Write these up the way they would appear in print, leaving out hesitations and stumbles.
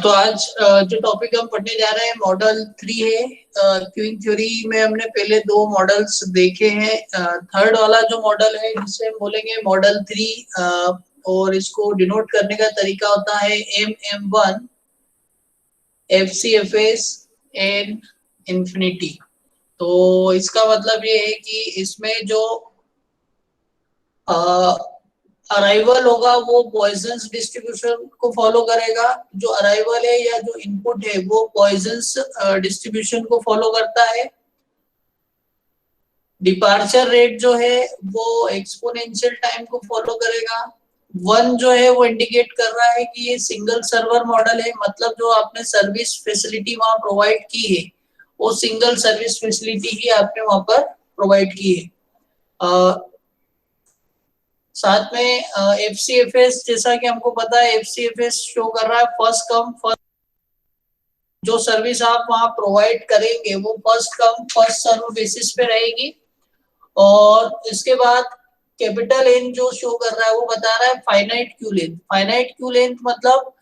तो आज जो टॉपिक हम पढ़ने जा रहे हैं मॉडल 3 है। क्यूइंग थ्योरी में हमने पहले दो मॉडल्स देखे हैं। थर्ड वाला जो मॉडल है जिसे हम बोलेंगे मॉडल 3, और इसको डिनोट करने का तरीका होता है MM1 FCFS एंड इंफिनिटी। तो इसका मतलब ये है कि इसमें जो अराइवल होगा वो पॉइजन्स डिस्ट्रीब्यूशन को फॉलो करेगा। जो अराइवल है या जो इनपुट है वो पॉइजन्स डिस्ट्रीब्यूशन को फॉलो करता है। डिपार्चर रेट जो है वो एक्सपोनेंशियल टाइम को फॉलो करेगा। 1 जो है वो इंडिकेट कर रहा है कि ये सिंगल सर्वर मॉडल है, मतलब जो आपने सर्विस फैसिलिटी वहां प्रोवाइड की है वो सिंगल सर्विस फैसिलिटी ही आपने वहां पर प्रोवाइड की है। साथ में FCFS, जैसा कि हमको पता है FCFS शो कर रहा है फर्स्ट कम फर्स्ट, जो सर्विस आप वहां प्रोवाइड करेंगे वो first come first serve basis पे रहेगी। और इसके बाद कैपिटल N जो शो कर रहा है वो बता रहा है finite Q length. Finite Q length मतलब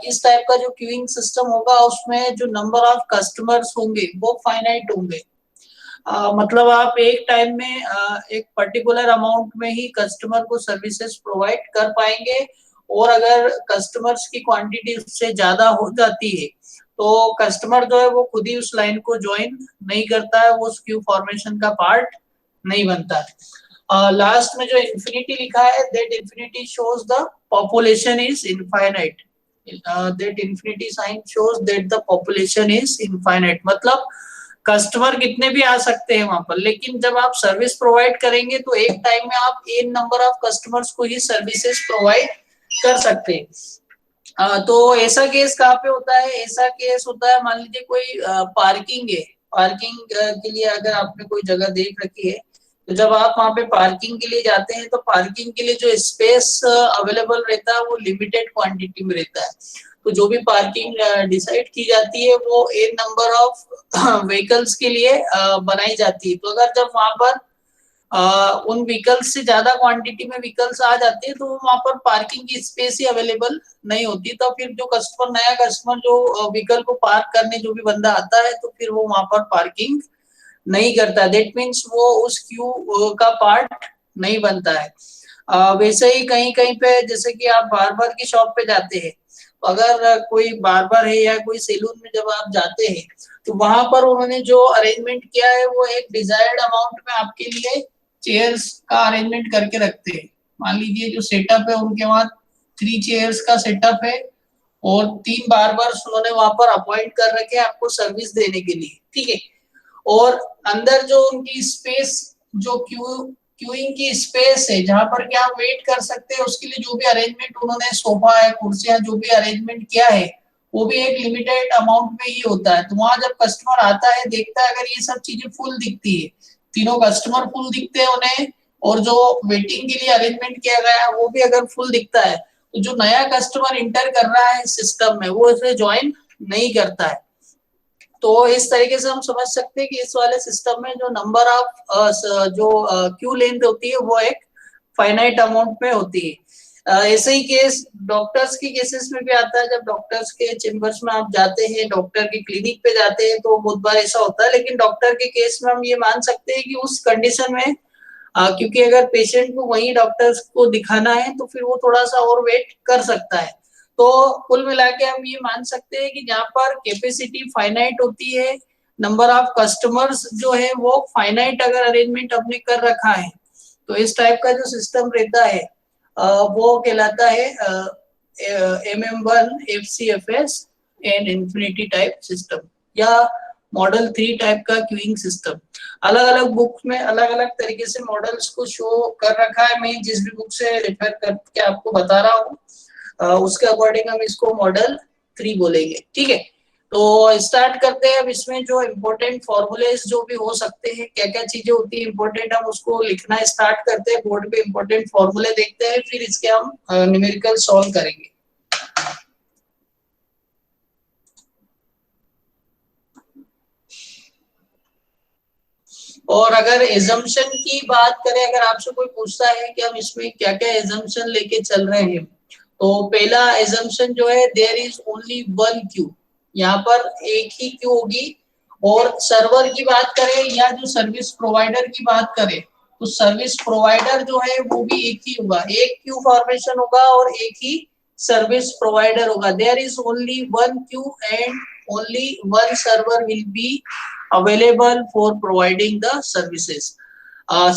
इस टाइप का जो क्यूइंग सिस्टम होगा उसमें जो नंबर ऑफ कस्टमर्स होंगे वो फाइनाइट होंगे। मतलब आप एक टाइम में एक पर्टिकुलर अमाउंट में ही कस्टमर को सर्विसेज प्रोवाइड कर पाएंगे, और अगर कस्टमर्स की क्वांटिटी उससे ज्यादा हो जाती है तो कस्टमर जो है वो खुद ही उस लाइन को ज्वाइन नहीं करता है, वो उस क्यू फॉर्मेशन का पार्ट नहीं बनता है। लास्ट में जो इंफिनिटी लिखा है, that infinity shows the population is infinite. That infinity sign shows that the population is infinite, मतलब कस्टमर कितने भी आ सकते हैं वहां पर, लेकिन जब आप सर्विस प्रोवाइड करेंगे तो एक टाइम में आप n नंबर ऑफ कस्टमर्स को ही सर्विसेज प्रोवाइड कर सकते हैं। तो ऐसा केस कहाँ पे होता है? ऐसा केस होता है, मान लीजिए कोई पार्किंग है। पार्किंग के लिए अगर आपने कोई जगह देख रखी है तो जब आप वहां पे पार्किंग के लिए जाते हैं तो पार्किंग के लिए जो स्पेस अवेलेबल रहता है वो लिमिटेड क्वांटिटी में रहता है। तो जो भी पार्किंग डिसाइड की जाती है वो एक नंबर ऑफ व्हीकल्स के लिए बनाई जाती है। तो अगर जब वहां पर उन व्हीकल्स से ज्यादा क्वांटिटी में व्हीकल्स आ जाते हैं तो वहां पर पार्किंग की स्पेस ही अवेलेबल नहीं होती, तो फिर जो कस्टमर नया कस्टमर जो व्हीकल को पार्क करने जो भी बंदा आता है तो फिर वो वहां पर पार्किंग नहीं करता। दैट मीन्स वो उस क्यू का पार्ट नहीं बनता है। वैसे ही कहीं कहीं पे जैसे कि आप बार्बर की शॉप पे जाते हैं, अगर कोई बार्बर है या कोई सैलून में जब आप जाते हैं तो वहां पर उन्होंने जो अरेंजमेंट किया है वो एक डिजायर्ड अमाउंट में आपके लिए चेयर्स का अरेंजमेंट करके रखते हैं। मान लीजिए जो सेटअप है उनके वहां 3 चेयर्स का सेटअप है और 3 बार्बर्स उन्होंने वहां पर अपॉइंट कर रखे हैं आपको सर्विस देने के लिए, ठीक है। और अंदर जो उनकी स्पेस, जो क्यूइंग की स्पेस है जहां पर क्या आप वेट कर सकते हैं, उसके लिए जो भी अरेंजमेंट उन्होंने सोफा है कुर्सियां जो भी अरेंजमेंट किया है वो भी एक लिमिटेड अमाउंट में ही होता है। तो वहां जब कस्टमर आता है देखता है, अगर ये सब चीजें फुल दिखती है, तीनों कस्टमर फुल दिखते हैं उन्हें, और जो वेटिंग के लिए अरेंजमेंट किया गया है वो भी अगर फुल दिखता है, तो जो नया कस्टमर इंटर कर रहा है सिस्टम में वो इसे ज्वाइन नहीं करता है। तो इस तरीके से हम समझ सकते हैं कि इस वाले सिस्टम में जो नंबर ऑफ जो क्यू लेंथ होती है वो एक फाइनाइट अमाउंट में होती है। ऐसे ही केस डॉक्टर्स की केसेस में भी आता है। जब डॉक्टर्स के चेम्बर्स में आप जाते हैं, डॉक्टर की क्लिनिक पे जाते हैं तो बहुत बार ऐसा होता है, लेकिन डॉक्टर के केस में हम ये मान सकते हैं कि उस कंडीशन में क्योंकि अगर पेशेंट को वही डॉक्टर्स को दिखाना है तो फिर वो थोड़ा सा और वेट कर सकता है। तो कुल मिला के हम ये मान सकते हैं कि जहाँ पर कैपेसिटी फाइनाइट होती है, नंबर ऑफ कस्टमर्स जो है वो फाइनाइट अगर अरेंजमेंट हमने कर रखा है, तो इस टाइप का जो सिस्टम रहता है वो कहलाता है MM1 FCFS and infinity type system या मॉडल 3 टाइप का क्यूइंग सिस्टम। अलग अलग बुक में अलग अलग तरीके से मॉडल्स को शो कर रखा है। मैं जिस भी बुक से रेफर करके आपको बता रहा हूँ उसके अकॉर्डिंग हम इसको मॉडल 3 बोलेंगे, ठीक है। तो स्टार्ट करते हैं। अब इसमें जो इम्पोर्टेंट फॉर्मूलेस जो भी हो सकते हैं, क्या क्या चीजें होती है इम्पोर्टेंट, हम उसको लिखना स्टार्ट करते हैं। बोर्ड पे इम्पोर्टेंट फॉर्मूले देखते हैं, फिर इसके हम न्यूमेरिकल सॉल्व करेंगे। और अगर एजम्पशन की बात करें, अगर आपसे कोई पूछता है कि हम इसमें क्या क्या एजम्पशन लेके चल रहे हैं, तो पहला एजम्पशन जो है there is only one queue, यहाँ पर एक ही क्यू होगी। और सर्वर की बात करें या जो सर्विस प्रोवाइडर की बात करें, तो सर्विस प्रोवाइडर जो है वो भी एक ही होगा, एक क्यू फॉर्मेशन होगा और एक ही सर्विस प्रोवाइडर होगा। There is only one queue and only one server will be available for providing the services.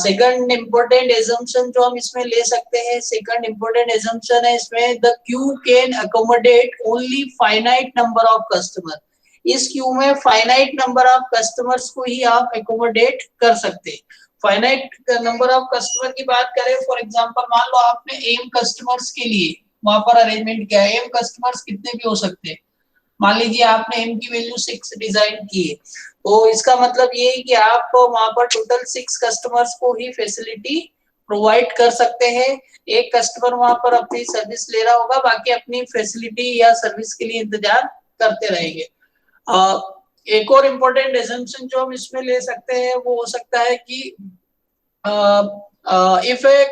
Second important assumption जो हम इसमें ले सकते हैं, सेकंड इम्पोर्टेंट एजम्पशन है इसमें, the Q can accommodate only finite number of customer. इस Q में फाइनाइट नंबर ऑफ कस्टमर्स को ही आप अकोमोडेट कर सकते हैं। फाइनाइट नंबर ऑफ कस्टमर की बात करें, फॉर एग्जांपल मान लो आपने एम कस्टमर्स के लिए वहां पर अरेंजमेंट किया है, एम कस्टमर्स कितने भी हो सकते हैं। मान लीजिए आपने एम की वैल्यू 6 डिजाइन की है, तो इसका मतलब ये है कि आप वहां पर टोटल 6 कस्टमर्स को ही फैसिलिटी प्रोवाइड कर सकते हैं। एक कस्टमर वहां पर अपनी सर्विस ले रहा होगा, बाकी अपनी फैसिलिटी या सर्विस के लिए इंतजार करते रहेंगे। एक और इम्पोर्टेंट एजम्पशन जो हम इसमें ले सकते हैं वो हो सकता है कि if a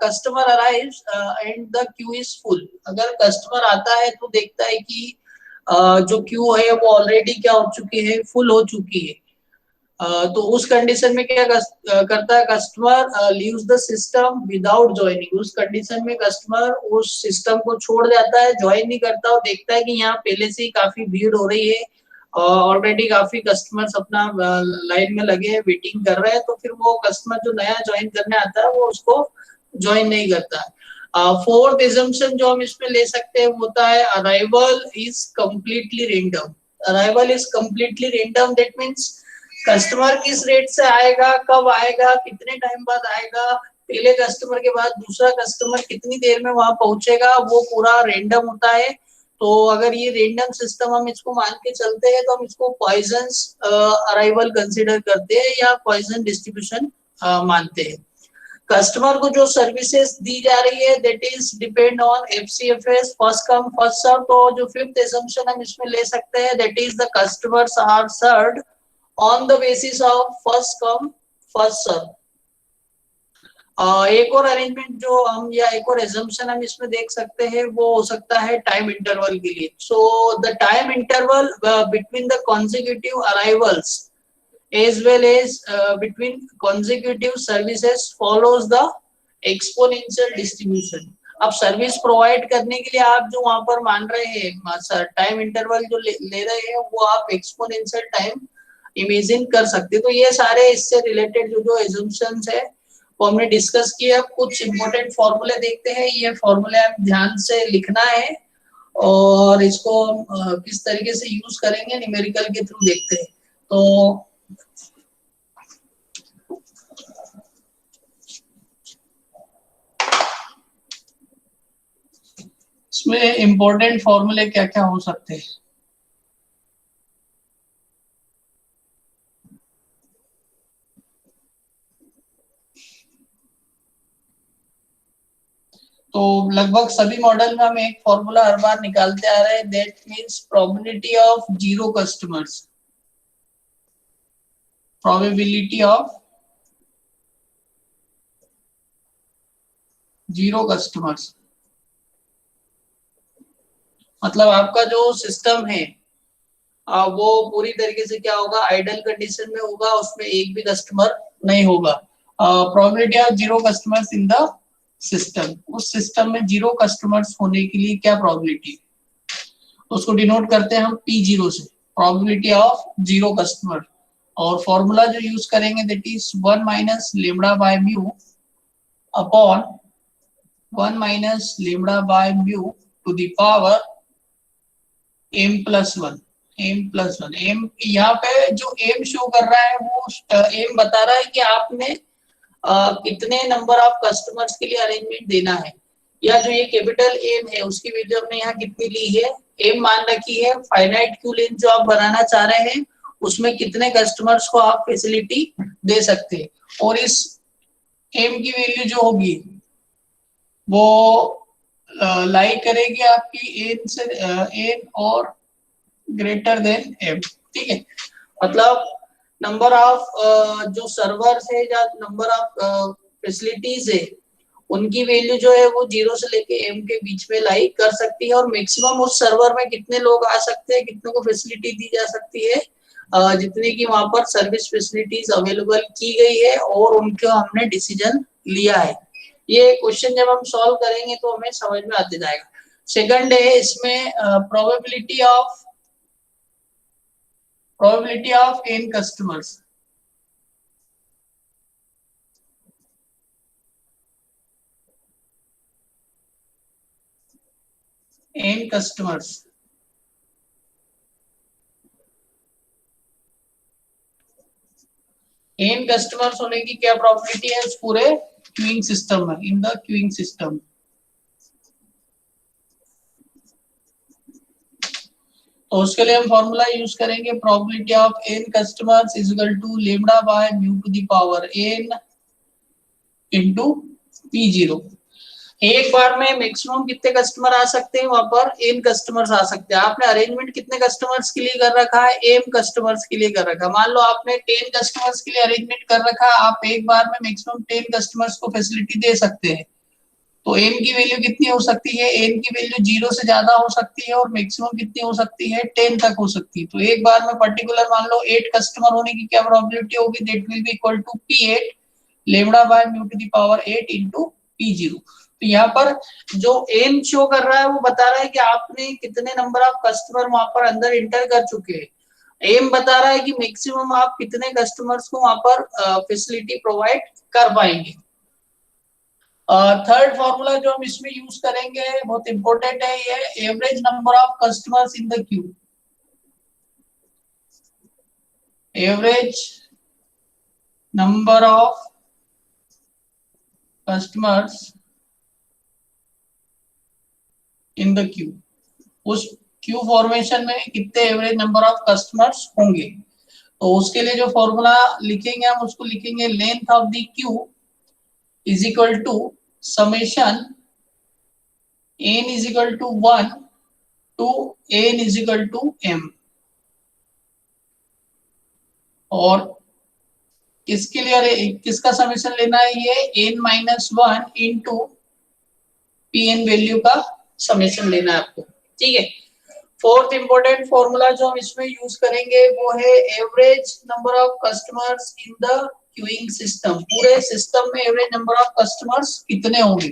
customer arrives and the queue is full, अगर कस्टमर आता है तो देखता है कि जो क्यू है वो ऑलरेडी क्या हो चुकी है, फुल हो चुकी है। तो उस कंडीशन में क्या करता है customer, leaves the system without joining. उस कंडीशन में कस्टमर उस सिस्टम को छोड़ जाता है, ज्वाइन नहीं करता और देखता है कि यहाँ पहले से ही काफी भीड़ हो रही है, ऑलरेडी काफी कस्टमर्स अपना लाइन में लगे हैं, वेटिंग कर रहे हैं, तो फिर वो कस्टमर जो नया ज्वाइन करने आता है वो उसको ज्वाइन नहीं करता है। फोर्थ एजम्पशन जो हम इसमें ले सकते हैं वो होता है arrival is completely random. Arrival is completely random, that means customer किस रेट से आएगा, कब आएगा, कितने टाइम बाद आएगा, पहले कस्टमर के बाद दूसरा कस्टमर कितनी देर में वहां पहुंचेगा, वो पूरा रैंडम होता है। तो अगर ये रैंडम सिस्टम हम इसको मान के चलते हैं तो हम इसको पॉइजन्स अराइवल कंसीडर करते हैं या पॉइजन डिस्ट्रीब्यूशन मानते हैं। कस्टमर को जो सर्विसेज दी जा रही है that is depend on FCFS, first come first serve. तो जो फिफ्थ असम्पशन हम इसमें ले सकते हैं that is the customers are served on the basis of first come first serve. एक और अरेंजमेंट जो हम या एक और assumption हम इसमें देख सकते हैं वो हो सकता है टाइम इंटरवल के लिए। So the time interval between the consecutive arrivals as well as between consecutive services follows the exponential distribution। अब सर्विस प्रोवाइड करने के लिए आप जो वहां पर मान रहे हैं टाइम इंटरवल जो ले रहे हैं वो आप एक्सपोनेंशियल टाइम इमेजिन कर सकते हैं। तो ये सारे इससे रिलेटेड जो एजम्पशंस है वो हमने डिस्कस किया। कुछ इंपॉर्टेंट फॉर्मूले देखते हैं, ये फॉर्मूले आप ध्यान से लिखना है और इसको किस तरीके से यूज करेंगे न्यूमेरिकल के थ्रू देखते हैं। तो इसमें इंपॉर्टेंट फॉर्मूले क्या क्या हो सकते हैं। तो लगभग सभी मॉडल में हम एक फॉर्मूला हर बार निकालते आ रहे हैं, that means probability of zero customers, probability of zero customers. मतलब आपका जो सिस्टम है वो पूरी तरीके से क्या होगा, आइडल कंडीशन में होगा, उसमें एक भी कस्टमर नहीं होगा। Probability of zero customers in the system, उस सिस्टम में जीरो कस्टमर्स होने के लिए क्या प्रोबेबिलिटी, उसको डिनोट करते हैं हम P0 से, प्रोबेबिलिटी ऑफ जीरो कस्टमर। और फॉर्मूला जो यूज करेंगे that is 1 minus lambda by mu upon 1 minus lambda by mu to the power m plus 1। m यहाँ पे जो m शो कर रहा है वो m बता रहा है कि आपने कितने नंबर ऑफ कस्टमर्स के लिए अरेंजमेंट देना है, या जो ये कैपिटल M है उसकी वैल्यू हमने यहाँ कितनी ली है, M मान रखी है। फाइनाइट क्यू लेंथ जो आप बनाना चाह रहे हैं उसमें कितने कस्टमर्स को आप फैसिलिटी दे सकते हैं, और इस M की वैल्यू जो होगी वो लाई करेगी आपकी n से n और ग्रेटर देन m। ठीक है, मतलब नंबर ऑफ जो सर्वर्स है या नंबर ऑफ फैसिलिटीज है उनकी वैल्यू जो है वो 0 से लेके m के बीच में लाई कर सकती है, और मैक्सिमम उस सर्वर में कितने लोग आ सकते हैं, कितने को फैसिलिटी दी जा सकती है, जितने की वहां पर सर्विस फैसिलिटीज अवेलेबल की गई है और उनके हमने डिसीजन लिया है। ये क्वेश्चन जब हम सॉल्व करेंगे तो हमें समझ में आते जाएगा। सेकंड है इसमें probability of n customers. n customers होने की क्या प्रोबेबिलिटी है उस पूरे क्यूइंग सिस्टम में, इन द क्यूइंग सिस्टम। तो उसके लिए हम फॉर्मूला यूज करेंगे, probability of n customers is equal to lambda by mu to the power n into p0। एक बार में मैक्सिमम कितने कस्टमर आ सकते हैं, वहां पर n कस्टमर्स आ सकते हैं। आपने अरेंजमेंट कितने कस्टमर्स के लिए कर रखा है, m कस्टमर्स के लिए कर रखा है। मान लो आपने 10 कस्टमर्स के लिए अरेंजमेंट कर रखा है, आप एक बार में मैक्सिमम 10 कस्टमर्स को फैसिलिटी दे सकते हैं। तो n की वैल्यू कितनी हो सकती है, n की वैल्यू 0 से ज्यादा हो सकती है और मैक्सिमम कितनी हो सकती है, 10 तक हो सकती है। तो एक बार में पर्टिकुलर मान लो 8 कस्टमर होने की क्या प्रोबेबिलिटी होगी, that will be equal to p8 lambda by mu to the power 8 into p0। तो यहाँ पर जो n शो कर रहा है वो बता रहा है कि आपने कितने नंबर ऑफ कस्टमर वहां पर अंदर इंटर कर चुके हैं। एम बता रहा है कि मैक्सिमम आप कितने कस्टमर्स को वहां पर फैसिलिटी प्रोवाइड कर पाएंगे। थर्ड फॉर्मूला जो हम इसमें यूज करेंगे बहुत इंपॉर्टेंट है, ये average number of customers in the Q. Average number of customers in the Q, उस क्यू फॉर्मेशन में कितने एवरेज नंबर ऑफ कस्टमर्स होंगे। तो उसके लिए जो फॉर्मूला लिखेंगे हम उसको लिखेंगे length of the queue is equal to summation n is equal to 1 to n is equal to m। और किसके लिए किसका समेशन लेना है, ये n minus 1 into pn value का समेशन लेना है आपको, ठीक है। फोर्थ इंपॉर्टेंट फॉर्मूला जो हम इसमें यूज करेंगे वो है average number of customers in the queuing system. पूरे सिस्टम में एवरेज नंबर ऑफ कस्टमर्स कितने होंगे।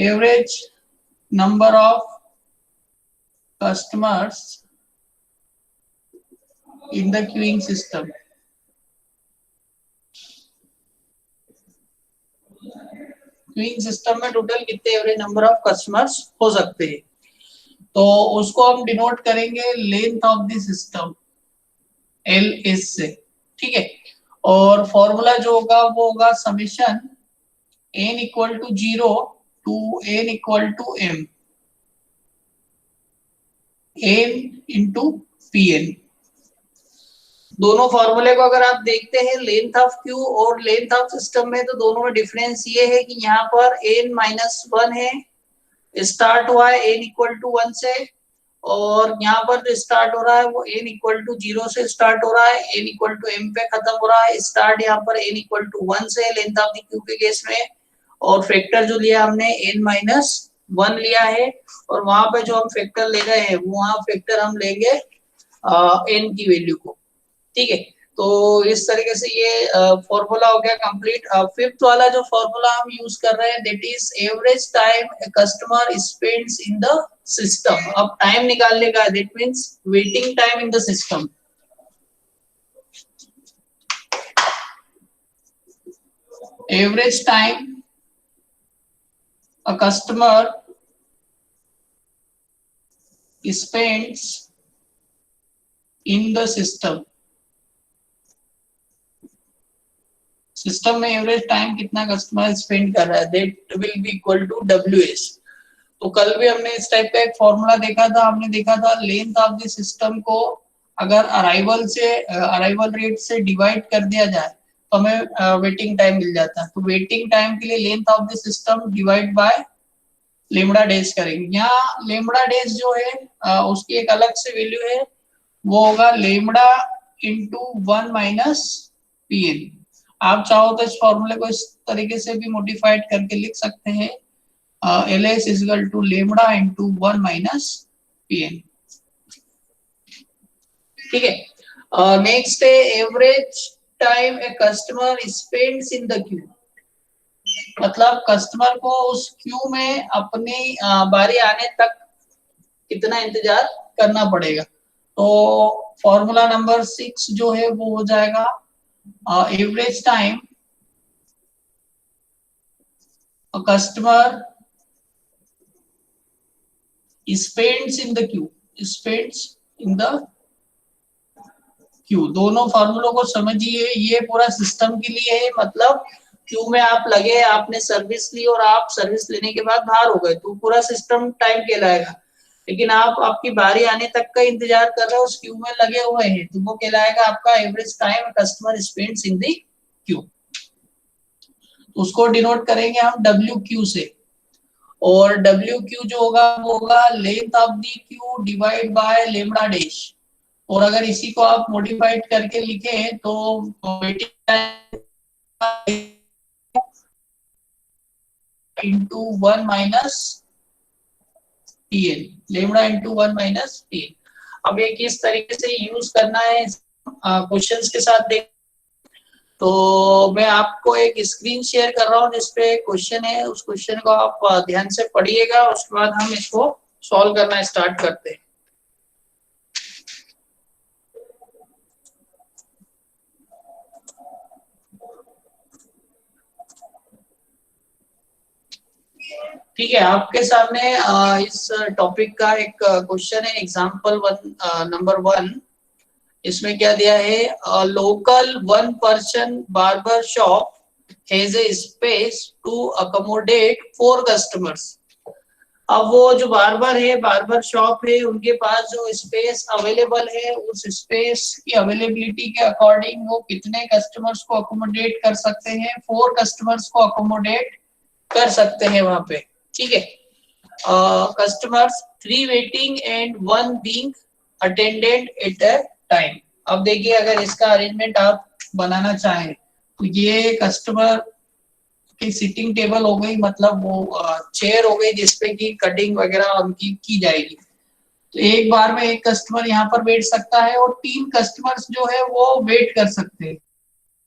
Average number of customers in the queuing system. Queuing system में टोटल कितने एवरेज नंबर ऑफ कस्टमर्स हो सकते हैं, तो उसको हम डिनोट करेंगे length of the system LS से, ठीक है। और फॉर्मूला जो होगा वो होगा summation n equal to 0 to n equal to m, n into pn। दोनों फॉर्मूले को अगर आप देखते हैं लेंथ ऑफ क्यू और लेंथ ऑफ सिस्टम में, तो दोनों में डिफरेंस ये है कि यहाँ पर n माइनस 1 है, स्टार्ट हुआ है n इक्वल टू 1 से, और यहाँ पर जो स्टार्ट हो रहा है वो n इक्वल टू 0 से स्टार्ट हो रहा है, n इक्वल टू m पे खत्म हो रहा है। स्टार्ट यहाँ पर n इक्वल टू 1 से लेंथ ऑफ द क्यू के केस में, और फैक्टर जो लिया हमने n माइनस 1 लिया है, और वहां पे जो हम फैक्टर ले रहे हैं वहां फैक्टर हम लेंगे n की वैल्यू को, ठीक है। तो इस तरीके से ये फॉर्मूला हो गया कंप्लीट। फिफ्थ वाला जो फॉर्मूला हम यूज कर रहे हैं that is average time customer spends in the system. अब टाइम निकालने का, that means waiting time in the system. Average time a customer spends in the system। System में एवरेज टाइम कितना कस्टमर स्पेंड कर रहा है, that will be equal to WS। तो कल भी हमने इस टाइप का एक फॉर्मूला देखा था, हमने देखा था लेंथ ऑफ द सिस्टम को अगर अराइवल रेट से डिवाइड कर दिया जाए तो हमें वेटिंग टाइम मिल जाता है। तो वेटिंग टाइम के लिए length of the system divide by lambda days करेंगे। यहाँ लेमडा डेज जो है उसकी एक अलग से वैल्यू है, वो होगा lambda into 1 minus P N. आप चाहो तो इस फॉर्मूले को इस तरीके से भी मॉडिफाइड करके लिख सकते हैं, L S equal to lambda into 1 minus P N. ठीक है। नेक्स्ट है average time a customer spends in the queue. मतलब कस्टमर को उस क्यू में अपनी बारी आने तक कितना इंतजार करना पड़ेगा। तो फॉर्मूला नंबर 6 जो है वो हो जाएगा average time customer spends in the Q, spends in the Q. दोनों फॉर्मूलों को समझिए, ये पूरा सिस्टम के लिए है। मतलब क्यू में आप लगे, आपने सर्विस ली और आप सर्विस लेने के बाद बाहर हो गए तो पूरा सिस्टम टाइम कहलाएगा। लेकिन आप आपकी बारी आने तक का इंतजार कर रहे हो, उस क्यू में लगे हुए हैं, तो वो कहलाएगा आपका average time customer spends in the Q. उसको डिनोट करेंगे हम डब्ल्यू क्यू से, और डब्ल्यू क्यू जो होगा वो होगा length of the queue divide by lambda dash. और अगर इसी को आप मॉडिफाइड करके लिखे तो waiting time into 1 minus P N, lambda into 1 minus P N. अब ये किस तरीके से यूज करना है क्वेश्चंस के साथ देख। तो मैं आपको एक स्क्रीन शेयर कर रहा हूँ जिसपे क्वेश्चन है, उस क्वेश्चन को आप ध्यान से पढ़िएगा, उसके बाद हम इसको सॉल्व करना स्टार्ट करते हैं। ठीक है, आपके सामने इस टॉपिक का एक क्वेश्चन है, एग्जांपल 1 नंबर 1। इसमें क्या दिया है, local 1 person barber shop has a space to accommodate 4 customers. अब वो जो बार्बर है, बार्बर शॉप है, उनके पास जो स्पेस अवेलेबल है, उस स्पेस की अवेलेबिलिटी के अकॉर्डिंग वो कितने कस्टमर्स को अकोमोडेट कर सकते हैं, 4 कस्टमर्स को अकोमोडेट कर सकते हैं वहां पे। ठीक है, customers 3 waiting and 1 being attendant at a time. अब देखिए, अगर इसका अरेंजमेंट आप बनाना चाहें तो ये कस्टमर की सिटिंग टेबल हो गई, मतलब वो चेयर हो गई जिसपे की कटिंग वगैरह उनकी की जाएगी। तो एक बार में एक कस्टमर यहाँ पर बैठ सकता है और 3 कस्टमर्स जो है वो वेट कर सकते हैं।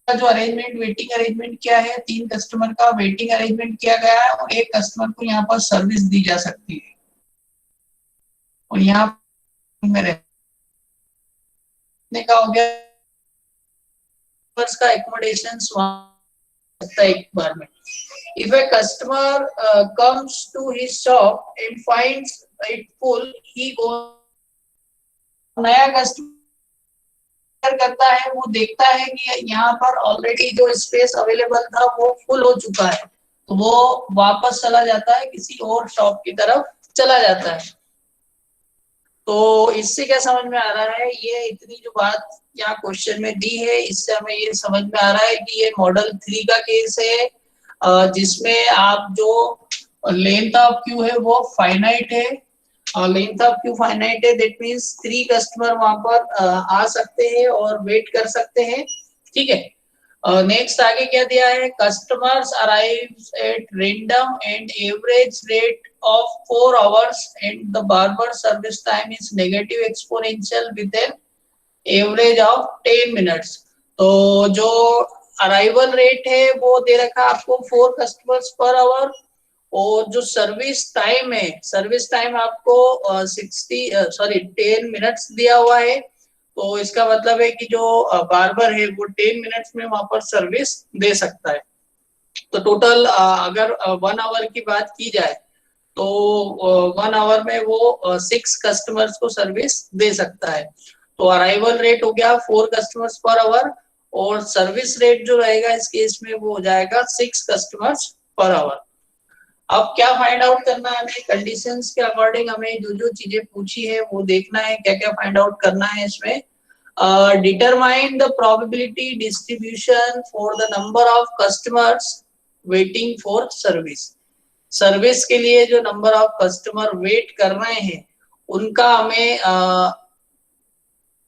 जो अरेंजमेंट, वेटिंग अरेंजमेंट क्या है, 3 कस्टमर का वेटिंग अरेंजमेंट किया गया है और एक कस्टमर को यहाँ पर सर्विस दी जा सकती है। और यहाँ में रहने का हो गया का एकोमोडेशन सकता है एक बार में। If a customer comes to his shop and finds it full, he goes। नया कस्टमर करता है, वो देखता है कि यहाँ पर ऑलरेडी जो स्पेस अवेलेबल था वो फुल हो चुका है, तो वो वापस चला जाता है, किसी और शॉप की तरफ चला जाता है। तो इससे क्या समझ में आ रहा है, ये इतनी जो बात यहाँ क्वेश्चन में दी है, इससे हमें ये समझ में आ रहा है कि ये मॉडल 3 का केस है, जिसमें आप जो लेंथ ऑफ क्यू है वो फाइनाइट है, लेंथ ऑफ क्यू फाइनाइट है, दैट मींस 3 कस्टमर वहां पर आ सकते हैं और वेट कर सकते हैं। ठीक है, नेक्स्ट आगे क्या दिया है, customers arrives at random and average rate of 4 hours and the barber service time is negative exponential with an average of 10 minutes। तो जो अराइवल रेट है वो दे रखा है आपको 4 कस्टमर्स पर आवर, और जो सर्विस टाइम है, सर्विस टाइम आपको 10 मिनट्स दिया हुआ है। तो इसका मतलब है कि जो बार्बर है वो 10 मिनट्स में वहां पर सर्विस दे सकता है। तो टोटल अगर 1 आवर की बात की जाए तो 1 आवर में वो 6 कस्टमर्स को सर्विस दे सकता है। तो अराइवल रेट हो गया 4 कस्टमर्स पर आवर, और सर्विस रेट जो रहेगा इस केस में वो हो जाएगा 6 कस्टमर्स पर आवर। अब क्या फाइंड आउट करना है हमें, कंडीशंस के अकॉर्डिंग हमें जो जो चीजें पूछी है वो देखना है, क्या क्या फाइंड आउट करना है इसमें। Determine the probability distribution for the number of customers waiting for service. Service के लिए जो नंबर ऑफ कस्टमर वेट कर रहे हैं उनका हमें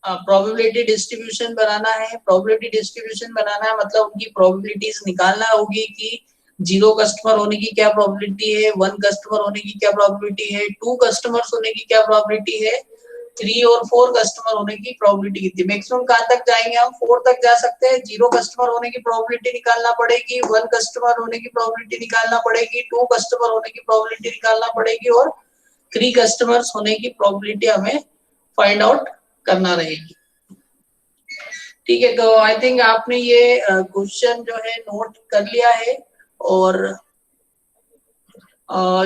प्रोबेबिलिटी डिस्ट्रीब्यूशन बनाना है। प्रोबेबिलिटी डिस्ट्रीब्यूशन बनाना है मतलब उनकी प्रोबेबिलिटीज निकालना होगी कि 0 कस्टमर होने की क्या प्रोबेबिलिटी है, 1 कस्टमर होने की क्या प्रोबेबिलिटी है, 2 कस्टमर्स होने की क्या प्रोबेबिलिटी है, 3 और 4 कस्टमर होने की प्रोबेबिलिटी कितनी। मैक्सिमम कहां तक जाएंगे हम, 4 तक जा सकते हैं। 0 कस्टमर होने की प्रोबेबिलिटी निकालना पड़ेगी, 1 कस्टमर होने की प्रोबेबिलिटी निकालना पड़ेगी, 2 कस्टमर होने की प्रोबेबिलिटी निकालना पड़ेगी और 3 कस्टमर्स होने की प्रोबेबिलिटी हमें फाइंड आउट करना रहेगी। ठीक है, तो आई थिंक आपने ये क्वेश्चन जो है नोट कर लिया है और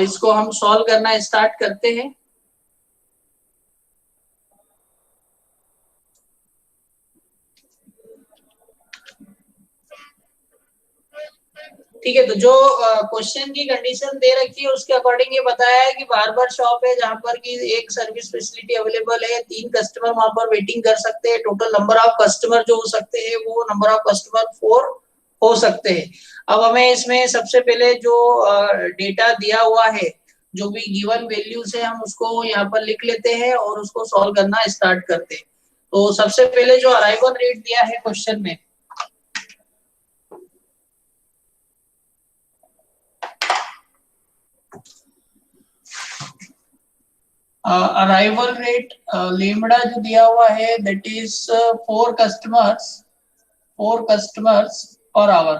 इसको हम सॉल्व करना स्टार्ट करते हैं। ठीक है, तो जो क्वेश्चन की कंडीशन दे रखी है उसके अकॉर्डिंग ये बताया है कि बार्बर शॉप है जहां पर की एक सर्विस फैसिलिटी अवेलेबल है, 3 कस्टमर वहां पर वेटिंग कर सकते हैं। टोटल नंबर ऑफ कस्टमर जो हो सकते हैं वो नंबर ऑफ कस्टमर 4 हो सकते हैं। अब हमें इसमें सबसे पहले जो डेटा दिया हुआ है, जो भी गिवन वैल्यूज है, हम उसको यहाँ पर लिख लेते हैं और उसको सॉल्व करना स्टार्ट करते हैं। तो सबसे पहले जो अराइवल रेट दिया है क्वेश्चन में, अराइवल रेट लेमड़ा जो दिया हुआ है that is 4 customers per hour.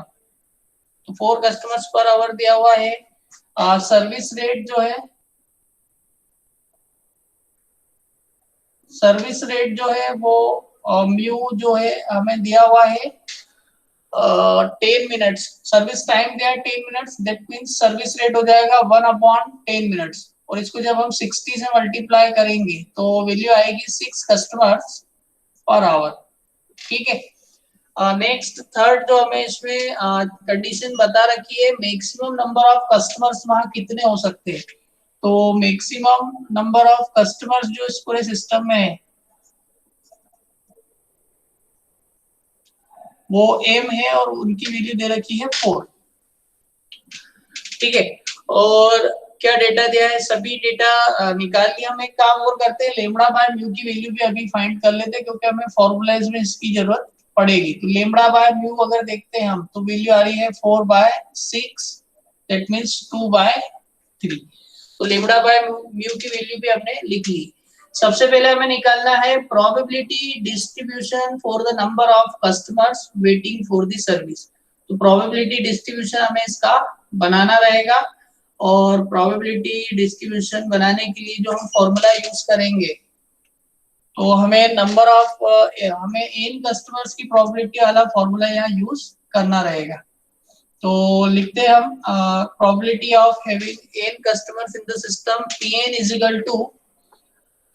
तो 4 कस्टमर्स पर आवर दिया हुआ है। सर्विस रेट जो है वो म्यू जो है हमें दिया हुआ है 10 मिनट्स। सर्विस टाइम दिया है 10 minutes, that means service rate हो जाएगा 1/10 मिनट्स। और इसको जब हम 60 से मल्टीप्लाई करेंगे तो वैल्यू आएगी 6 कस्टमर्स पर आवर। ठीक है, नेक्स्ट थर्ड जो हमें इसमें कंडीशन बता रखी है, मैक्सिमम नंबर ऑफ कस्टमर्स वहां कितने हो सकते हैं। तो मैक्सिमम नंबर ऑफ कस्टमर्स जो इस पूरे सिस्टम में है वो एम है और उनकी वैल्यू दे रखी है 4। ठीक है, और क्या डेटा दिया है, सभी डेटा निकाल लिया। हम एक काम और करते हैं, लेमड़ा बाय म्यू की वैल्यू भी अभी फाइंड कर लेते हैं क्योंकि हमें फॉर्मूलाइज में इसकी जरूरत पड़ेगी। तो लेमड़ा बाय म्यू अगर देखते हैं हम तो वैल्यू आ रही है 4/6, दैट मींस 2/3। तो लेमड़ा बाय म्यू की वैल्यू भी हमने लिख ली। सबसे पहले हमें निकालना है probability distribution for the number of customers waiting for the service. तो प्रोबेबिलिटी डिस्ट्रीब्यूशन हमें इसका बनाना रहेगा और प्रोबेबिलिटी डिस्ट्रीब्यूशन बनाने के लिए जो हम फॉर्मूला यूज करेंगे तो हमें नंबर ऑफ हमें n कस्टमर्स की प्रोबेबिलिटी वाला फॉर्मूला यहाँ यूज करना रहेगा। तो लिखते हैं हम probability of having n customers in the system Pn is equal to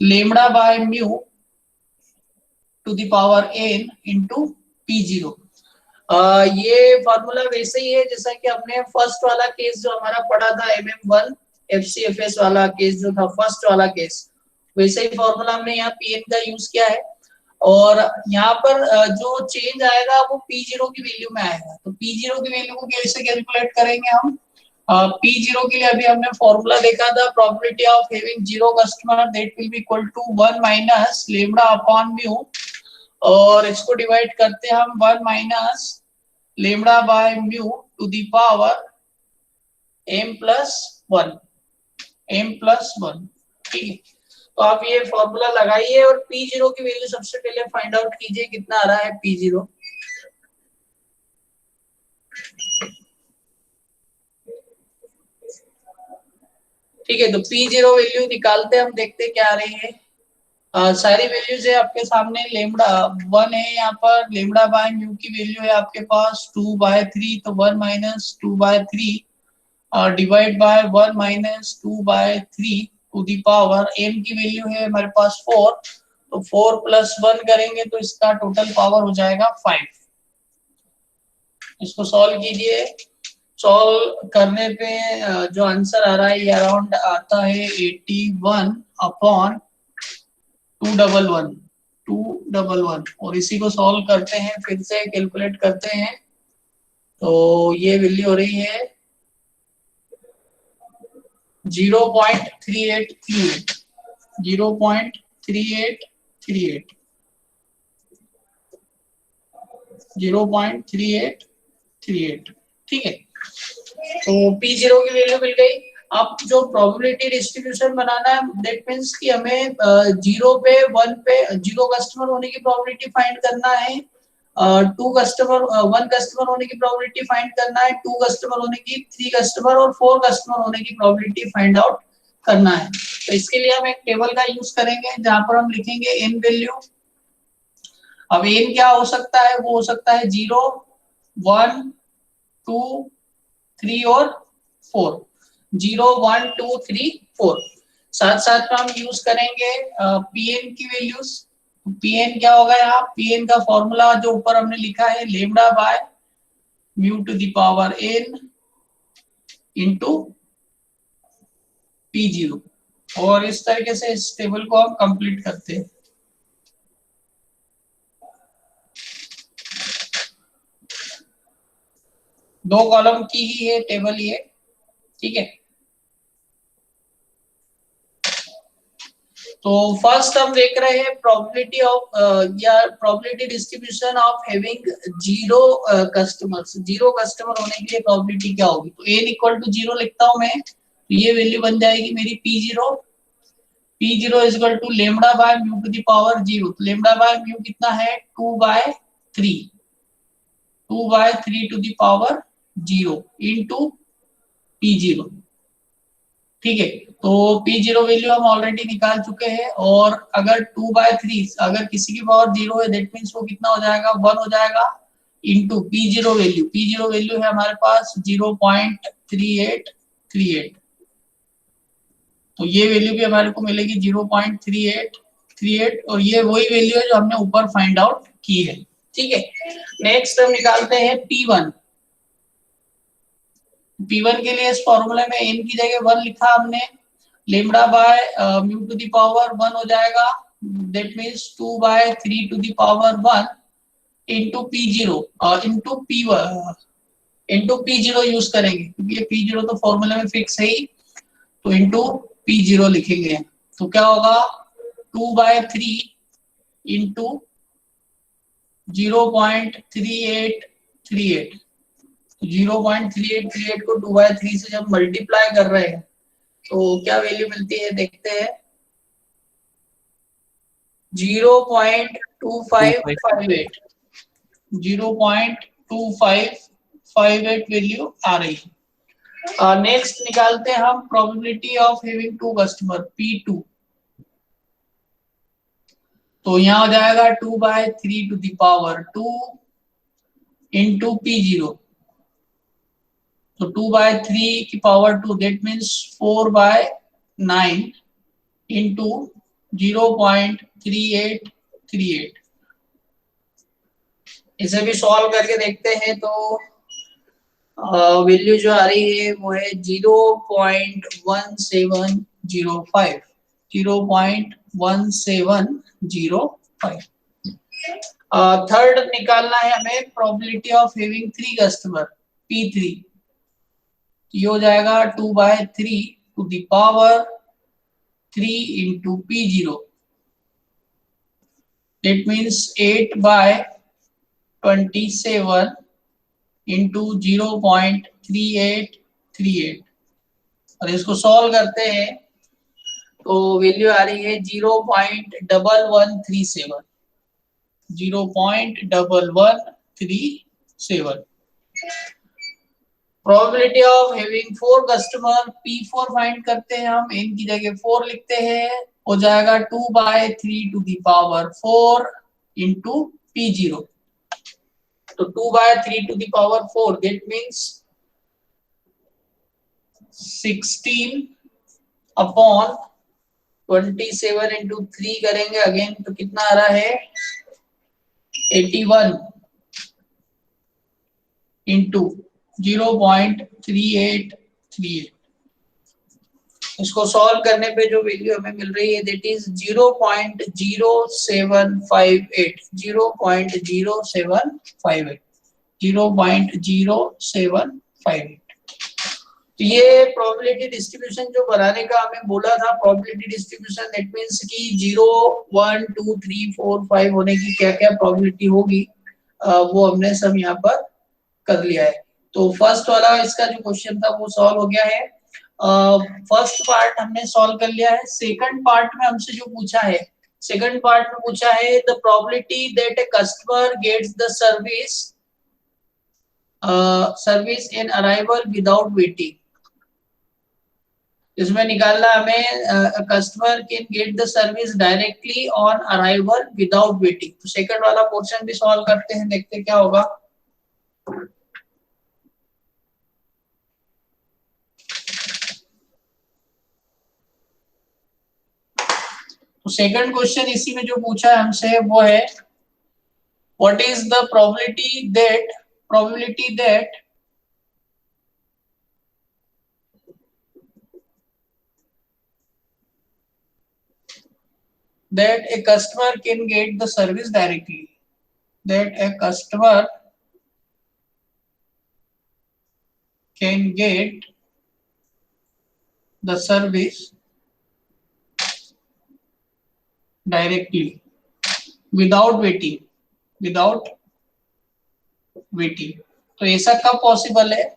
lambda by mu to the power n into P0। ये फॉर्मूला वैसे ही है जैसा कि हमने फर्स्ट वाला केस जो हमारा पढ़ा था MM1 FCFS वाला केस जो था, फर्स्ट वाला केस, वैसे ही फॉर्मूला हमने यहाँ Pn का यूज किया है। और यहाँ पर जो चेंज आएगा वो P0 की वैल्यू में आएगा। तो P0 की वैल्यू को कैसे कैलकुलेट करेंगे हम, P0 के लिए अभी हमने फॉर्मूला देखा था, probability of having 0 customer that will be equal to 1 minus lambda upon mu, और इसको डिवाइड करते हैं हम 1 minus lambda by mu to the power m+1। ठीक है, तो आप ये फॉर्मूला लगाइए और P0 की वैल्यू सबसे पहले फाइंड आउट कीजिए कितना आ रहा है P0। ठीक है, तो P0 वैल्यू निकालते हैं हम, देखते हैं क्या आ रही है। सारी वैल्यूज है आपके सामने। लेमड़ा 1 है यहाँ पर, लेमड़ा बाय म्यू की वैल्यू है आपके पास 2/3, तो 1 minus 2/3 divide by 1 minus 2/3 to the power m की वैल्यू है हमारे पास 4, तो 4 + 1 करेंगे तो इसका टोटल पावर हो जाएगा 5। इसको सॉल्व कीजिए, सॉल्व करने पे जो आंसर आ रहा है ये अराउंड आता है 81/211 और इसी को सॉल्व करते हैं, फिर से कैलकुलेट करते हैं। तो ये वैल्यू हो रही है 0.3838 0.3838 0.3838 ठीक है। तो P0 की वैल्यू मिल गई। अब जो प्रोबेबिलिटी डिस्ट्रीब्यूशन बनाना है, दैट मींस कि हमें 0 पे 1 पे 0 कस्टमर होने की प्रोबेबिलिटी फाइंड करना है, 2 कस्टमर 1 कस्टमर होने की प्रोबेबिलिटी फाइंड करना है, 2 कस्टमर होने की, 3 कस्टमर और 4 कस्टमर होने की प्रोबेबिलिटी फाइंड आउट करना है। तो इसके लिए हम एक टेबल का यूज करेंगे जहां पर हम लिखेंगे n वैल्यू। अब n क्या हो सकता है, वो हो सकता है 0 1 2 3 और 4, 0 1 2 3 4। साथ साथ में हम यूज करेंगे Pn की वैल्यूज। Pn क्या होगा, यहाँ Pn का फॉर्मूला जो ऊपर हमने लिखा है, lambda by mu to the power n into P0। और इस तरीके से इस टेबल को हम कंप्लीट करते हैं। दो कॉलम की ही है टेबल ये, ठीक है। तो फर्स्ट हम देख रहे हैं प्रोबेबिलिटी ऑफ या probability distribution of having 0 customers. 0 customer होने के लिए प्रोबेबिलिटी क्या होगी, तो n इक्वल टू 0 लिखता हूं मैं, तो ये वैल्यू बन जाएगी मेरी P0। P0 is equal to lambda by mu to the power 0। तो लेमडा बाय म्यू कितना है, 2/3, 2/3 to the power 0 into P0, ठीक है। तो P0 वैल्यू हम ऑलरेडी निकाल चुके हैं। और अगर 2/3 अगर किसी की पावर 0 है, दैट मींस वो कितना हो जाएगा, 1 हो जाएगा into P0 value. P0 value है हमारे पास 0.3838। तो ये वैल्यू भी हमारे को मिलेगी 0.3838, और ये वही वैल्यू है जो हमने ऊपर फाइंड आउट की है, ठीक है। नेक्स्ट हम निकालते हैं P1। P1 के लिए इस फॉर्मूले में n की जगह 1 लिखा हमने, lambda by mu to the power 1 हो जाएगा, that means 2/3 to the power 1 into P0 into P1 into P0 use करेंगे क्योंकि ये P0 तो फॉर्मूले में फिक्स है ही, तो इनटू P0 लिखेंगे। तो क्या होगा, 2/3 इनटू 0.3838, 0.3838 को 2/3 से जब मल्टीप्लाई कर रहे हैं तो क्या वैल्यू मिलती है, देखते हैं, 0.2558, 0.2558 वैल्यू आ रही है। नेक्स्ट निकालते हैं हम probability of having 2 customer P2। तो यहाँ हो जाएगा 2/3 to the power 2 into P0। तो 2/3 की पावर 2, दैट मीन्स 4/9 इंटू 0.3838। इसे भी सॉल्व करके देखते हैं। तो वैल्यू जो आ रही है वो है 0.1705, 0.1705। थर्ड निकालना है हमें probability of having 3 customer P3। ये हो जाएगा 2/3 to the power 3 into P0, that means 8/27 into 0.3838। और इसको सॉल्व करते हैं तो वैल्यू आ रही है 0.1137, 0.1137। Probability of having 4 customer P4 find करते हैं हम, n की जगह 4 लिखते हैं, हो जाएगा 2/3 to the power 4 into P0। तो 2/3 to the power 4, that means 16/27 into 3 करेंगे अगेन, तो कितना आ रहा है 81 इंटू 0.3838। इसको सॉल्व करने पे जो वैल्यू हमें मिल रही है दैट इज 0.0758, 0.0758, 0.0758। तो ये प्रोबेबिलिटी डिस्ट्रीब्यूशन जो बनाने का हमें बोला था, प्रोबेबिलिटी डिस्ट्रीब्यूशन दैट मींस कि 0 1 2 3 4 5 होने की क्या क्या प्रोबेबिलिटी होगी, वो हमने सब यहाँ पर कर लिया है। तो फर्स्ट वाला इसका जो क्वेश्चन था वो सॉल्व हो गया है। फर्स्ट पार्ट हमने सॉल्व कर लिया है। सेकंड पार्ट में हमसे जो पूछा है, सेकंड पार्ट में पूछा है the probability that a customer gets the service in arrival without waiting. इसमें निकालना हमें customer can get the service directly on arrival without waiting. तो सेकंड वाला पोर्शन भी सॉल्व करते हैं, देखते क्या होगा। तो सेकंड क्वेश्चन इसी में जो पूछा है हमसे वो है what is the probability that a customer can get the service directly, that a customer can get the service directly without waiting. तो ऐसा कब पॉसिबल है?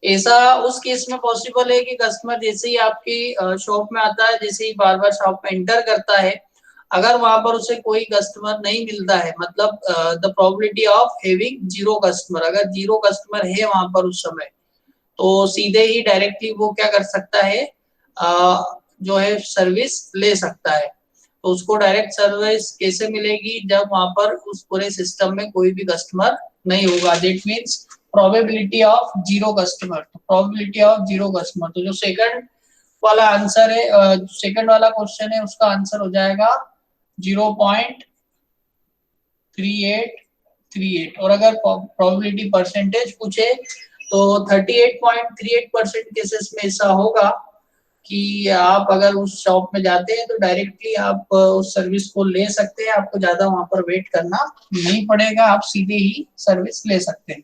ऐसा उस केस में पॉसिबल है कि कस्टमर जैसे ही आपकी शॉप में आता है, जैसे ही बार बार शॉप में एंटर करता है, अगर वहां पर उसे कोई कस्टमर नहीं मिलता है, मतलब the probability of having zero customer, अगर जीरो कस्टमर है वहां पर उस समय, तो सीधे ही डायरेक्टली वो क्या कर सकता है, जो है सर्विस ले सकता है। तो उसको डायरेक्ट सर्विस कैसे मिलेगी? जब वहां पर उस पूरे सिस्टम में कोई भी कस्टमर नहीं होगा। That means probability of zero customer. तो प्रोबेबिलिटी ऑफ जीरो कस्टमर, तो जो सेकंड वाला आंसर है, सेकंड वाला क्वेश्चन है, उसका आंसर हो जाएगा 0.3838। और अगर प्रोबेबिलिटी परसेंटेज पूछे तो 38.38% केसेस में ऐसा होगा कि आप अगर उस शॉप में जाते हैं तो डायरेक्टली आप उस सर्विस को ले सकते हैं, आपको ज्यादा वहां पर वेट करना नहीं पड़ेगा, आप सीधे ही सर्विस ले सकते हैं।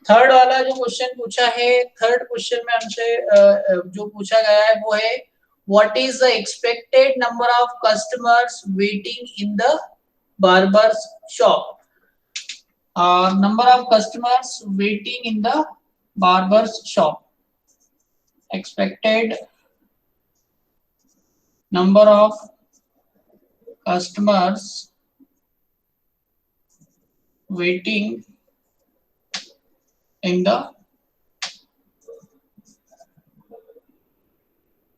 थर्ड वाला जो क्वेश्चन पूछा है, थर्ड क्वेश्चन में हमसे जो पूछा गया है वो है what is the expected number of customers waiting in the barbers shop. Number of customers waiting in the barbers shop, expected number of customers waiting in the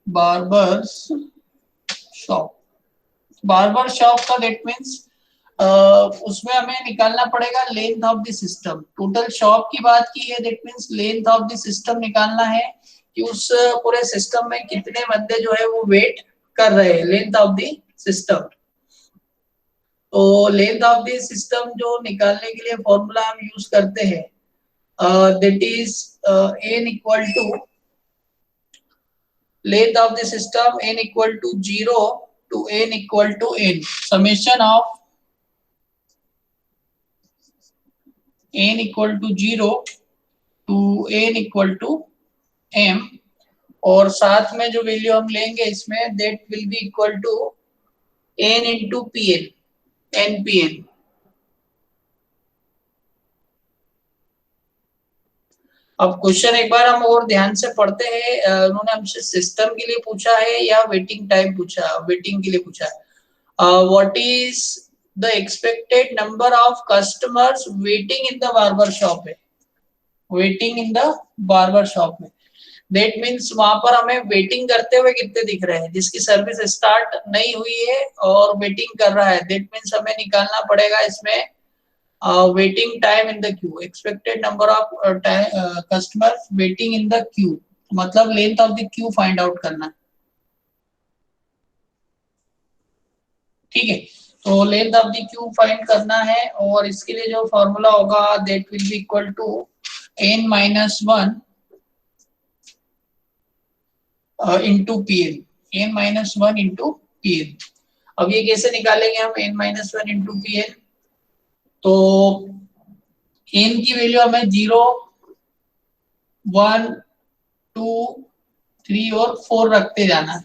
barber's shop। Barber shop का that means उसमें हमें निकालना पड़ेगा length of the system. Total shop की बात की है, that means length of the system निकालना है कि उस पूरे सिस्टम में कितने बंदे जो है वो वेट कर रहे हैं, लेंथ ऑफ द सिस्टम। तो लेंथ ऑफ द सिस्टम जो निकालने के लिए फॉर्मूला हम यूज करते हैं, that is n equal to length of the system n equal to 0 to n equal to n, summation of n equal to 0 to n equal to m, और साथ में जो वैल्यू हम लेंगे इसमें that will be equal to n into pn, npn। अब question एक बार हम और ध्यान से पढ़ते हैं। उन्होंने हमसे सिस्टम के लिए पूछा है या वेटिंग टाइम पूछा, वेटिंग के लिए पूछा है। What is the expected number of customers waiting in the barber shop है, waiting in the barber shop में। दैट मीन्स वहां पर हमें वेटिंग करते हुए कितने दिख रहे हैं, जिसकी सर्विस स्टार्ट नहीं हुई है और वेटिंग कर रहा है। दैट मीन्स हमें निकालना पड़ेगा इसमें waiting time in the queue, expected number of customers waiting in the queue, मतलब length of the queue find out करना। ठीक है, तो length of the queue find करना है, और इसके लिए जो फॉर्मूला होगा that will be equal to n minus 1 into pn, n minus 1 into pn। अब ये कैसे निकालेंगे हम n माइनस 1 इंटू pn? तो n की वैल्यू हमें 0 1 2 3 और 4 रखते जाना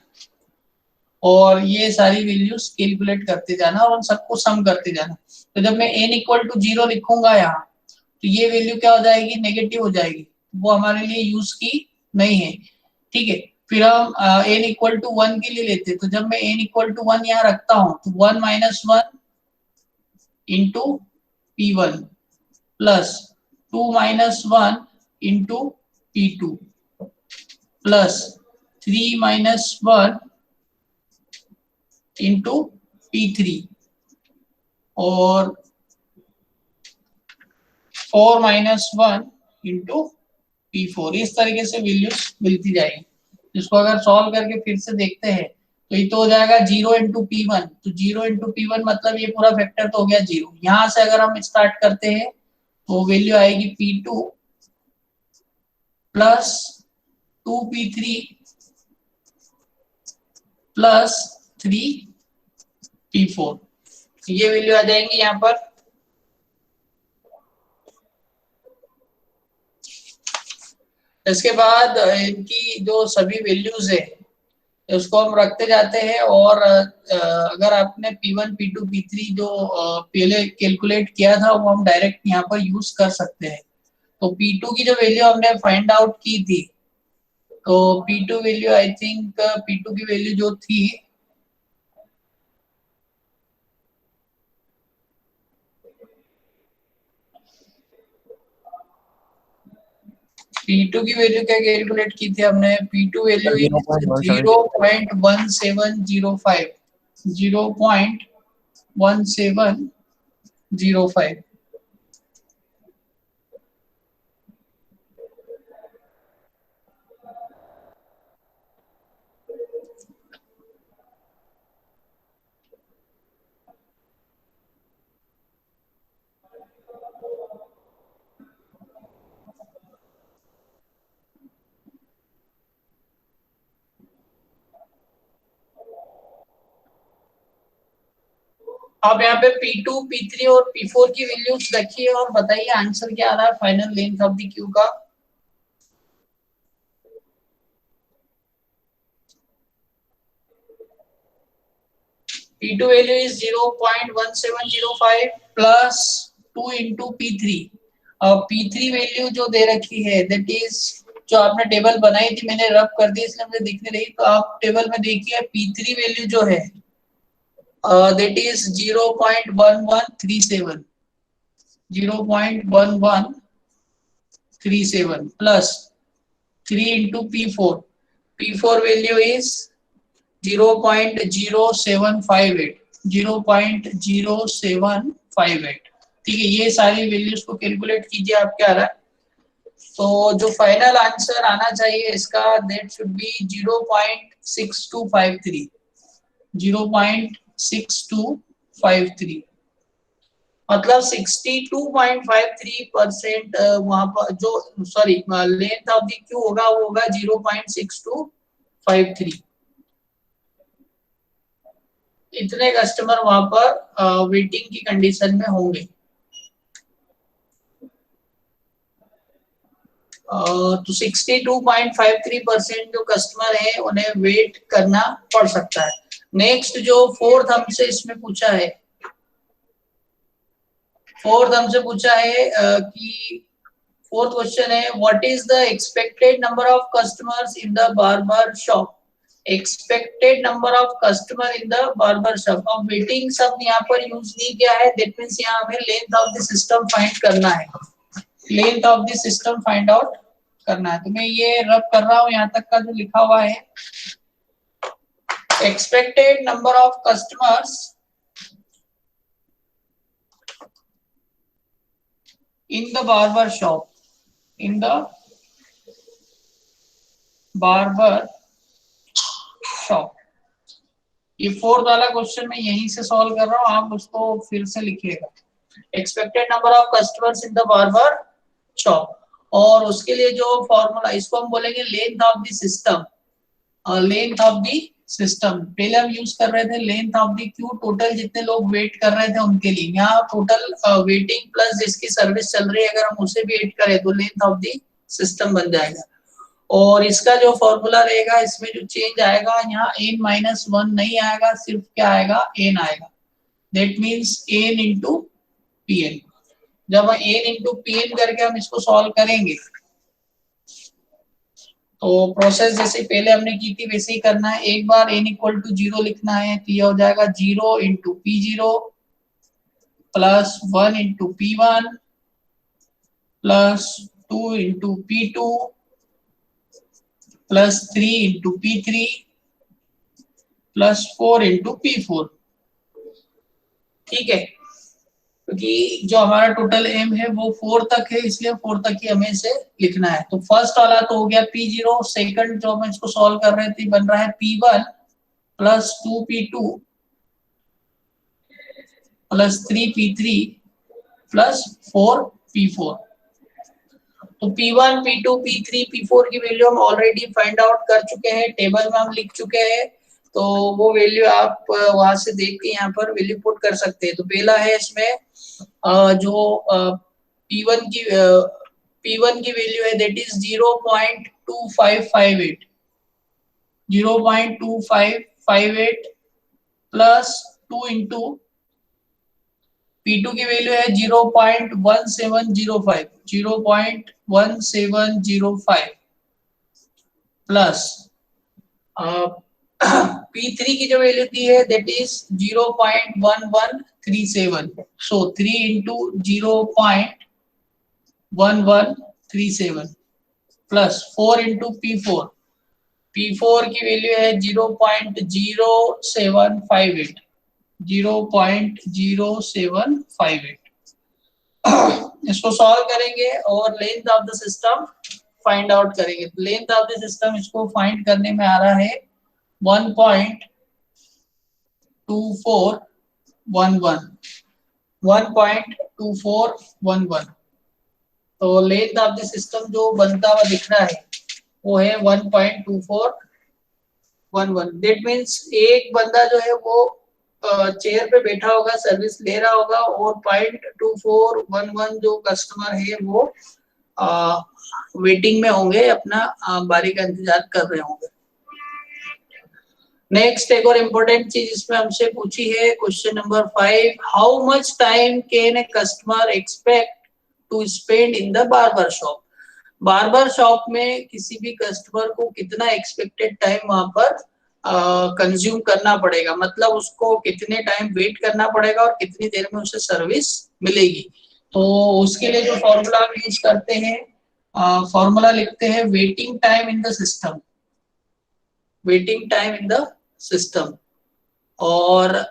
और ये सारी वैल्यूज कैलकुलेट करते जाना और उन सबको सम करते जाना। तो जब मैं n इक्वल टू 0 लिखूंगा यहाँ तो ये वैल्यू क्या हो जाएगी, नेगेटिव हो जाएगी, वो हमारे लिए यूज की नहीं है। ठीक है, फिर हम n इक्वल टू 1 के लिए लेते हैं। तो जब मैं n इक्वल टू 1 यहाँ रखता हूँ तो 1 minus 1 into P1 plus 2 minus 1 into P2 plus 3 minus 1 into P3 और 4 माइनस 1 इंटू P4। इस तरीके से वैल्यूज मिलती जाएगी। इसको अगर सॉल्व करके फिर से देखते हैं तो ये तो हो जाएगा 0 इंटू P1। तो 0 इंटू P1 मतलब ये पूरा फैक्टर तो हो गया 0। यहाँ से अगर हम स्टार्ट करते हैं तो वैल्यू आएगी P2 plus 2P3 plus 3P4, ये वैल्यू आ जाएंगी यहाँ पर। इसके बाद इनकी जो सभी वैल्यूज है उसको हम रखते जाते हैं और अगर आपने P1 P2 P3 जो पहले कैलकुलेट किया था वो हम डायरेक्ट यहाँ पर यूज कर सकते हैं। तो P2 की जो वैल्यू हमने फाइंड आउट की थी, तो P2 value I think P2 की वैल्यू जो थी P2 की वैल्यू क्या कैलकुलेट की थी हमने, P2 वैल्यू 0.1705 0.1705। अब यहाँ पे P2 P3 और P4 की वैल्यूज रखिए और बताइए आंसर क्या आ रहा है final length of the queue का। P2 value is 0.1705 plus 2 into P3। अब P3 वैल्यू जो दे रखी है दैट इज जो आपने टेबल बनाई थी, मैंने रब कर दी इसलिए मुझे दिख नहीं रही, तो आप टेबल में देखिए P3 वैल्यू जो है that is 0.1137 0.1137 plus 3 into P4 value is 0.0758 0.0758। ठीक है, ये सारी वैल्यूज को कैलकुलेट कीजिए आप क्या आ रहा है। तो जो फाइनल आंसर आना चाहिए इसका दैट शुड बी 0.6253 0.6253 मतलब 62.53% वहां पर जो sorry length of the Q होगा वो होगा 0.6253। इतने कस्टमर वहां पर वेटिंग की कंडीशन में होंगे। तो 62.53% जो कस्टमर है उन्हें वेट करना पड़ सकता है। नेक्स्ट जो फोर्थ हमसे इसमें पूछा है, कि फोर्थ क्वेश्चन है what is the expected number of customers in the barber shop. Expected number of customer in the barber shop. अब वेटिंग सब यहाँ पर यूज नहीं किया है, दैट मींस यहाँ हमें length of the system find करना है, length of the system find out करना है। तो मैं ये रब कर रहा हूँ यहाँ तक का जो लिखा हुआ है, expected number of customers in the barber shop, in the barber shop। ये फोर्थ वाला क्वेश्चन मैं यहीं से सॉल्व कर रहा हूँ, आप उसको फिर से लिखिएगा। Expected number of customers in the barber shop, और उसके लिए जो फॉर्मूला इसको हम बोलेंगे length of the system. Length of the system पहले हम यूज कर रहे थे length of the Q, total जितने लोग वेट कर रहे थे उनके लिए। यहाँ टोटल वेटिंग प्लस जिसकी सर्विस चल रही है अगर हम उसे भी ऐड करें तो लेंथ ऑफ द सिस्टम बन जाएगा। और इसका जो फॉर्मूला रहेगा, इसमें जो चेंज आएगा, यहाँ n-1 नहीं आएगा, सिर्फ क्या आएगा, n आएगा। That means n into pn। जब n इंटू pn करके हम इसको सॉल्व करेंगे तो प्रोसेस जैसे पहले हमने की थी वैसे ही करना है। एक बार n इक्वल टू 0 लिखना है तो यह हो जाएगा 0 into p0 plus 1 into p1 plus 2 into p2 plus 3 into p3 plus 4 into p4। ठीक है, क्योंकि जो हमारा टोटल m है वो 4 तक है, इसलिए 4 तक ही हमें इसे लिखना है। तो फर्स्ट वाला तो हो गया p0, सेकंड जो हम इसको सॉल्व कर रहे थे बन रहा है p1 plus 2p2 plus 3p3 plus 4p4। तो p1 p2 p3 p4 की वैल्यू हम ऑलरेडी फाइंड आउट कर चुके हैं, टेबल में हम लिख चुके हैं। तो वो वैल्यू आप वहां से देख के यहाँ पर वैल्यू पुट कर सकते हैं। तो पहला है इसमें जो P1 की वैल्यू है that is 0.2558 0.2558 plus 2 into P2 की वैल्यू है 0.1705 0.1705 प्लस P3 की जो वैल्यू दी है that is 0.1137। So 3 into 0.1137 plus 4 into P4 की वैल्यू है 0.0758 0.0758। इसको सॉल्व करेंगे और length of the system find out करेंगे। तो लेंथ ऑफ द सिस्टम इसको फाइंड करने में आ रहा है 1.2411। तो लेंथ ऑफ द सिस्टम जो बनता हुआ दिख रहा है वो है 1.2411। दैट मीन्स एक बंदा जो है वो चेयर पे बैठा होगा, सर्विस ले रहा होगा, और 0.2411 जो कस्टमर है वो वेटिंग में होंगे, अपना बारी का इंतजार कर रहे होंगे। नेक्स्ट एक और इम्पोर्टेंट चीज इसमें हमसे पूछी है, question number 5, how much time can a customer expect to spend in the barber shop. Barber shop में किसी भी कस्टमर को कितना एक्सपेक्टेड टाइम वहां पर कंज्यूम करना पड़ेगा, मतलब उसको कितने टाइम वेट करना पड़ेगा और कितनी देर में उसे सर्विस मिलेगी। तो उसके लिए जो फॉर्मूला हम यूज करते हैं, फॉर्मूला लिखते हैं waiting time in the system, waiting time in the system. और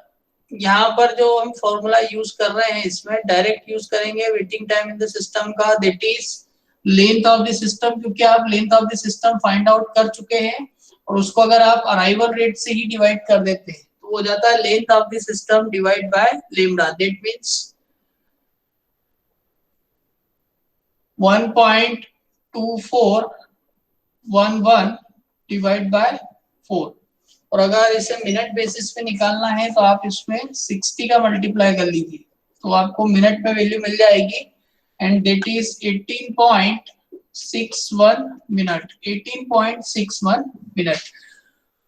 यहाँ पर जो हम फॉर्मूला यूज कर रहे हैं इसमें डायरेक्ट यूज करेंगे waiting time in the system का, that is length of the system, क्योंकि आप length of the system find out कर चुके हैं और उसको अगर आप अराइवल रेट से ही डिवाइड कर देते हैं तो हो जाता है length of the system divide by lambda. That means 1.2411 divide by 4। और अगर इसे मिनट बेसिस पे निकालना है तो आप इसमें 60 का मल्टीप्लाई कर लीजिए तो आपको मिनट में वैल्यू मिल जाएगी, and that is 18.61 minute, 18.61 minute.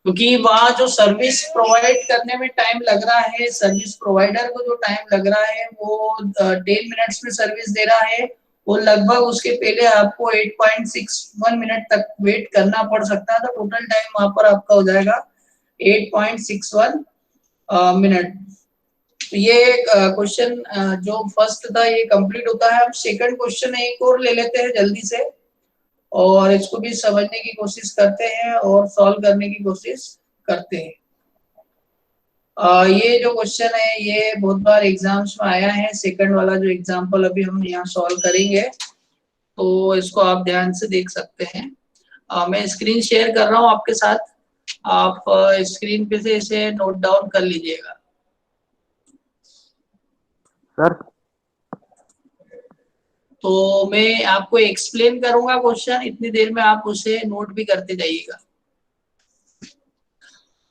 क्योंकि वहां जो सर्विस प्रोवाइड करने में टाइम लग रहा है, सर्विस प्रोवाइडर को जो टाइम लग रहा है वो 10 मिनट्स में सर्विस दे रहा है, वो लगभग उसके पहले आपको 8.61 मिनट तक वेट करना पड़ सकता है। तो टोटल टाइम वहां पर आपका हो जाएगा 8.61 मिनट। तो ये क्वेश्चन जो फर्स्ट था ये कंप्लीट होता है। हम सेकंड क्वेश्चन एक और ले लेते हैं जल्दी से और इसको भी समझने की कोशिश करते हैं और सॉल्व करने की कोशिश करते हैं। ये जो क्वेश्चन है ये बहुत बार एग्जाम्स में आया है। सेकंड वाला जो एग्जाम्पल अभी हम यहाँ सॉल्व करेंगे तो इसको आप ध्यान से देख सकते हैं। मैं स्क्रीन शेयर कर रहा हूँ आपके साथ, आप स्क्रीन पे से इसे नोट डाउन कर लीजिएगा। सर तो मैं आपको एक्सप्लेन करूंगा क्वेश्चन, इतनी देर में आप उसे नोट भी करते जाइएगा।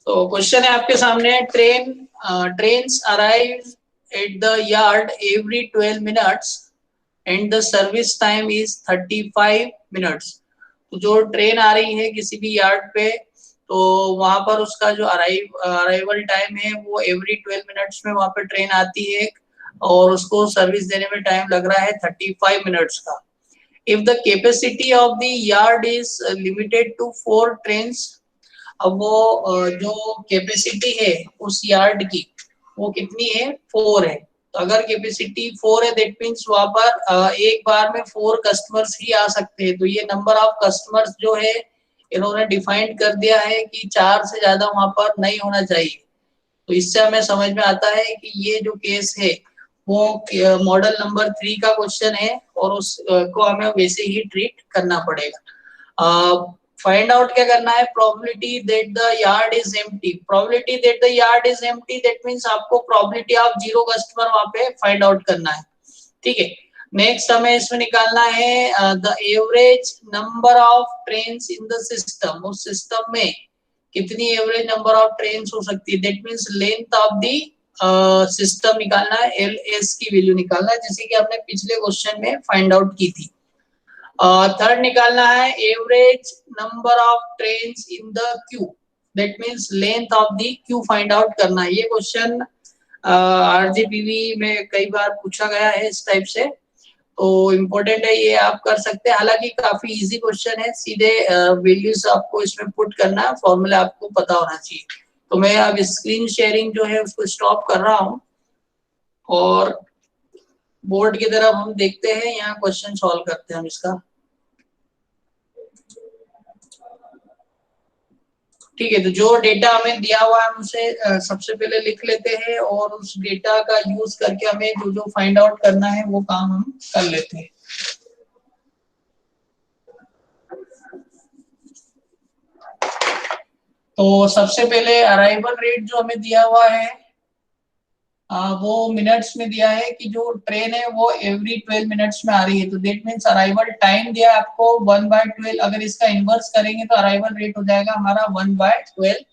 तो क्वेश्चन है आपके सामने, trains arrive at the yard every 12 minutes and the service time is 35 minutes. तो जो ट्रेन आ रही है किसी भी यार्ड पे, तो वहां पर उसका जो अराइवल टाइम है वो एवरी 12 मिनट्स में वहां पे ट्रेन आती है, और उसको सर्विस देने में टाइम लग रहा है 35 मिनट्स का। If the capacity of the yard is limited to 4 trains, अब वो जो कैपेसिटी है उस यार्ड की वो कितनी है, 4 है। तो अगर कैपेसिटी 4 है दैट मीन्स वहां पर एक बार में 4 कस्टमर्स ही आ सकते हैं। तो ये नंबर ऑफ कस्टमर्स जो है इन्होंने डिफाइन कर दिया है कि 4 से ज्यादा वहां पर नहीं होना चाहिए। तो इससे हमें समझ में आता है कि ये जो केस है वो मॉडल नंबर 3 का क्वेश्चन है, और उसको हमें वैसे ही ट्रीट करना पड़ेगा। फाइंड आउट क्या करना है, probability that the yard is empty. Probability that the yard is empty that means आपको प्रोबेबिलिटी ऑफ 0 कस्टमर वहां पे फाइंड आउट करना है। ठीक है, नेक्स्ट हमें इसमें निकालना है the average number of trains in the system. उस सिस्टम में कितनी एवरेज नंबर ऑफ ट्रेन्स हो सकती है, that means length of the system निकालना है, एल एस की वैल्यू निकालना है, जैसे कि हमने पिछले क्वेश्चन में फाइंड आउट की थी। थर्ड निकालना है average number of trains in the queue, that means length of the queue find out करना है। ये क्वेश्चन आरजीपीवी में कई बार पूछा गया है इस टाइप से, तो इम्पोर्टेंट है, ये आप कर सकते हैं। हालांकि काफी इजी क्वेश्चन है, सीधे वैल्यूज आपको इसमें पुट करना है, फॉर्मूला आपको पता होना चाहिए। तो मैं अब स्क्रीन शेयरिंग जो है उसको स्टॉप कर रहा हूँ, और बोर्ड की तरफ हम देखते हैं, यहाँ क्वेश्चन सॉल्व करते हैं हम इसका। ठीक है, तो जो डेटा हमें दिया हुआ है हम उसे सबसे पहले लिख लेते हैं, और उस डेटा का यूज करके हमें जो जो फाइंड आउट करना है वो काम हम कर लेते हैं। तो सबसे पहले अराइवल रेट जो हमें दिया हुआ है वो मिनट्स में दिया है कि जो ट्रेन है वो एवरी 12 मिनट्स में आ रही है। तो दैट मींस अराइवल टाइम दिया है आपको 1/12। अगर इसका इनवर्स करेंगे तो अराइवल रेट हो जाएगा हमारा 1/12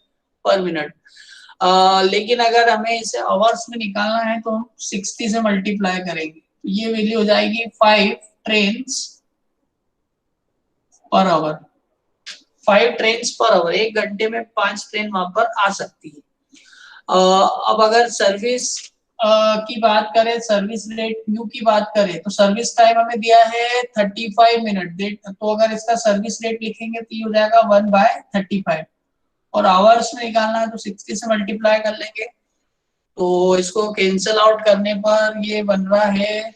पर मिनट। लेकिन अगर हमें इसे आवर्स में निकालना है तो हम 60 से मल्टीप्लाई करेंगे, तो ये वैल्यू हो जाएगी 5 trains per hour. 5 trains per hour, एक घंटे में 5 ट्रेन वहां पर आ सकती है। अब अगर सर्विस की बात करें, सर्विस रेट म्यू की बात करें, तो सर्विस टाइम हमें दिया है 35 मिनट। तो अगर इसका सर्विस रेट लिखेंगे तो ये हो जाएगा 1/35, और आवर्स में निकालना है तो 60 से मल्टीप्लाई कर लेंगे। तो इसको कैंसल आउट करने पर ये बन रहा है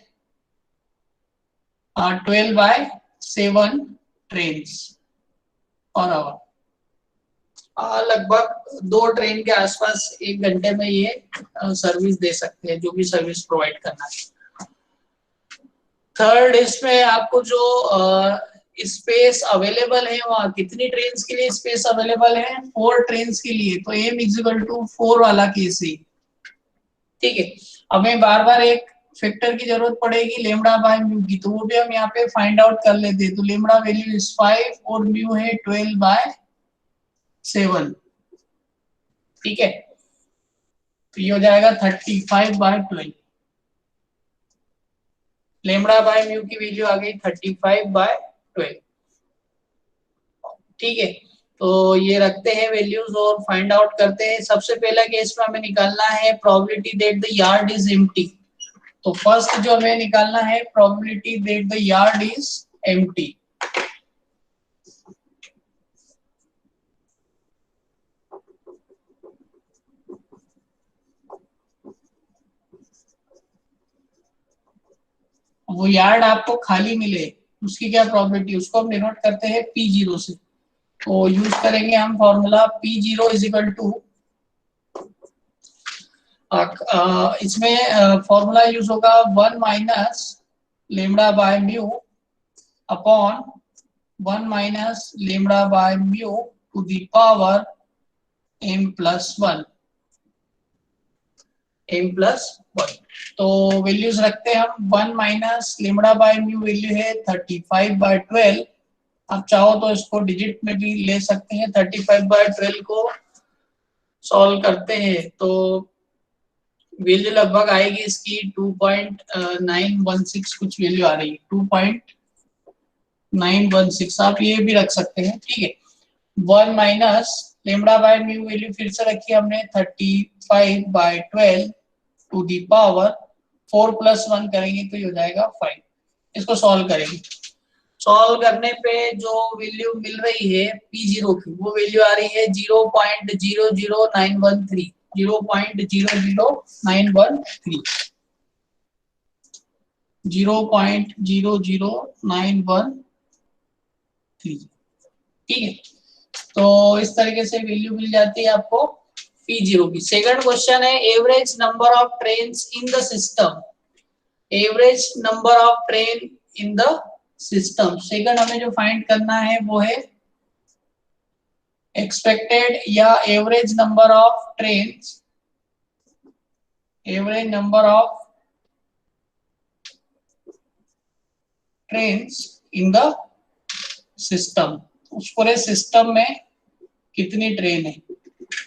12/7 ट्रेन्स पर आवर। लगभग 2 ट्रेन के आसपास एक घंटे में ये सर्विस दे सकते हैं, जो भी सर्विस प्रोवाइड करना है। थर्ड, इसमें आपको जो स्पेस अवेलेबल है, वहाँ कितनी ट्रेन के लिए स्पेस अवेलेबल है, 4 ट्रेन के लिए। तो m इक्वल टू 4 वाला केस है। ठीक है, हमें बार बार एक फैक्टर की जरूरत पड़ेगी लेमड़ा बाय म्यू की, तो वो भी हम यहाँ पे फाइंड आउट कर लेते हैं। तो लेमड़ा वैल्यू इज 5 और म्यू है 12/7। ठीक है, तो ये हो जाएगा 35/12। लेमड़ा बाय म्यू की वैल्यू आ गई 35/12। ठीक है, तो ये रखते हैं वैल्यूज और फाइंड आउट करते हैं। सबसे पहला केस में हमें निकालना है probability that the yard is empty. तो फर्स्ट जो हमें निकालना है probability that the yard is empty. वो यार्ड आपको खाली मिले उसकी क्या प्रोबेबिलिटी, उसको हम डिनोट करते हैं P0 से। तो यूज करेंगे हम formula P0 is equal to, इसमें फॉर्मूला यूज होगा 1 minus lambda by mu upon 1 minus lambda by mu to the power m+1। m+1, तो वैल्यूज रखते हैं हम। 1 minus lambda by mu value है 35/12। आप चाहो तो इसको डिजिट में भी ले सकते हैं। 35/12 को सॉल्व करते हैं तो वैल्यू लगभग आएगी इसकी 2.916 कुछ वैल्यू आ रही है, 2.916 आप ये भी रख सकते हैं, ठीक है। 1 minus lambda by mu value फिर से रखी हमने 35/12 टू दी पावर 4 + 1 करेंगे तो ये हो जाएगा 5। इसको सॉल्व करेंगे, सॉल्व करने पे जो वैल्यू मिल रही है P0 की, वो वैल्यू आ रही है 0.00913, 0.00913, 0.00913, ठीक है। तो इस तरीके से वैल्यू मिल जाती है आपको P0 की। सेकंड क्वेश्चन है average number of trains in the system, average number of train in the system. Second हमें जो फाइंड करना है वो है एक्सपेक्टेड या average number of trains, average number of trains in the system, उस पूरे सिस्टम में कितनी ट्रेन है,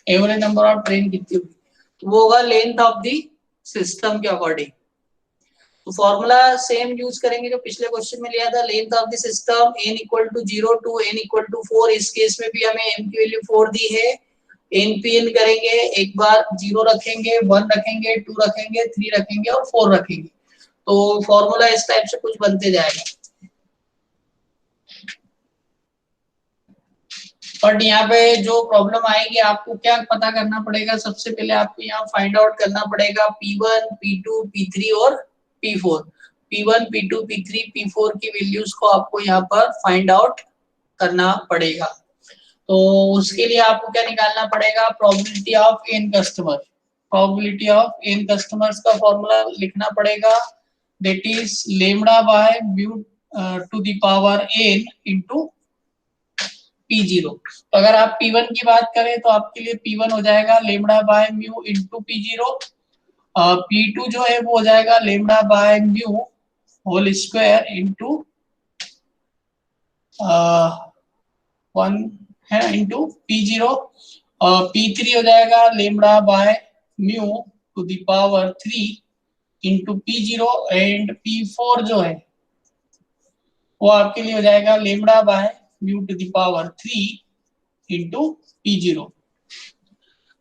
एवरेज नंबर ऑफ ट्रेन कितनी होगी, तो वो होगा लेंथ ऑफ द सिस्टम के अकॉर्डिंग। तो फॉर्मूला सेम यूज करेंगे जो पिछले क्वेश्चन में लिया था, length of the system n = 0 to n = 4। इस केस में भी हमें n की वैल्यू 4 दी है, n करेंगे, एक बार 0 रखेंगे, 1 रखेंगे, 2 रखेंगे, 3 रखेंगे और 4 रखेंगे, तो फॉर्मूला इस टाइप से कुछ बनते जाएगा। बट यहाँ पे जो प्रॉब्लम आएगी, आपको क्या पता करना पड़ेगा, सबसे पहले आपको यहाँ फाइंड आउट करना पड़ेगा P1, P2, P3 और P4। P1, P2, P3, P4 की वैल्यूज को आपको यहाँ पर फाइंड आउट करना पड़ेगा। तो उसके लिए आपको क्या निकालना पड़ेगा, probability of n customer, probability of n customers का फॉर्मूला लिखना पड़ेगा, that is lambda by mu to the power n into P0। तो अगर आप P1 की बात करें तो आपके लिए P1 हो जाएगा lambda by mu into P0, P2 जो है वो हो जाएगा lambda by mu whole square into 1 है इंटू P0, P3 हो जाएगा lambda by mu to the power 3 into P0 and P4 जो है वो आपके लिए हो जाएगा lambda by mu to the power 3 into P0।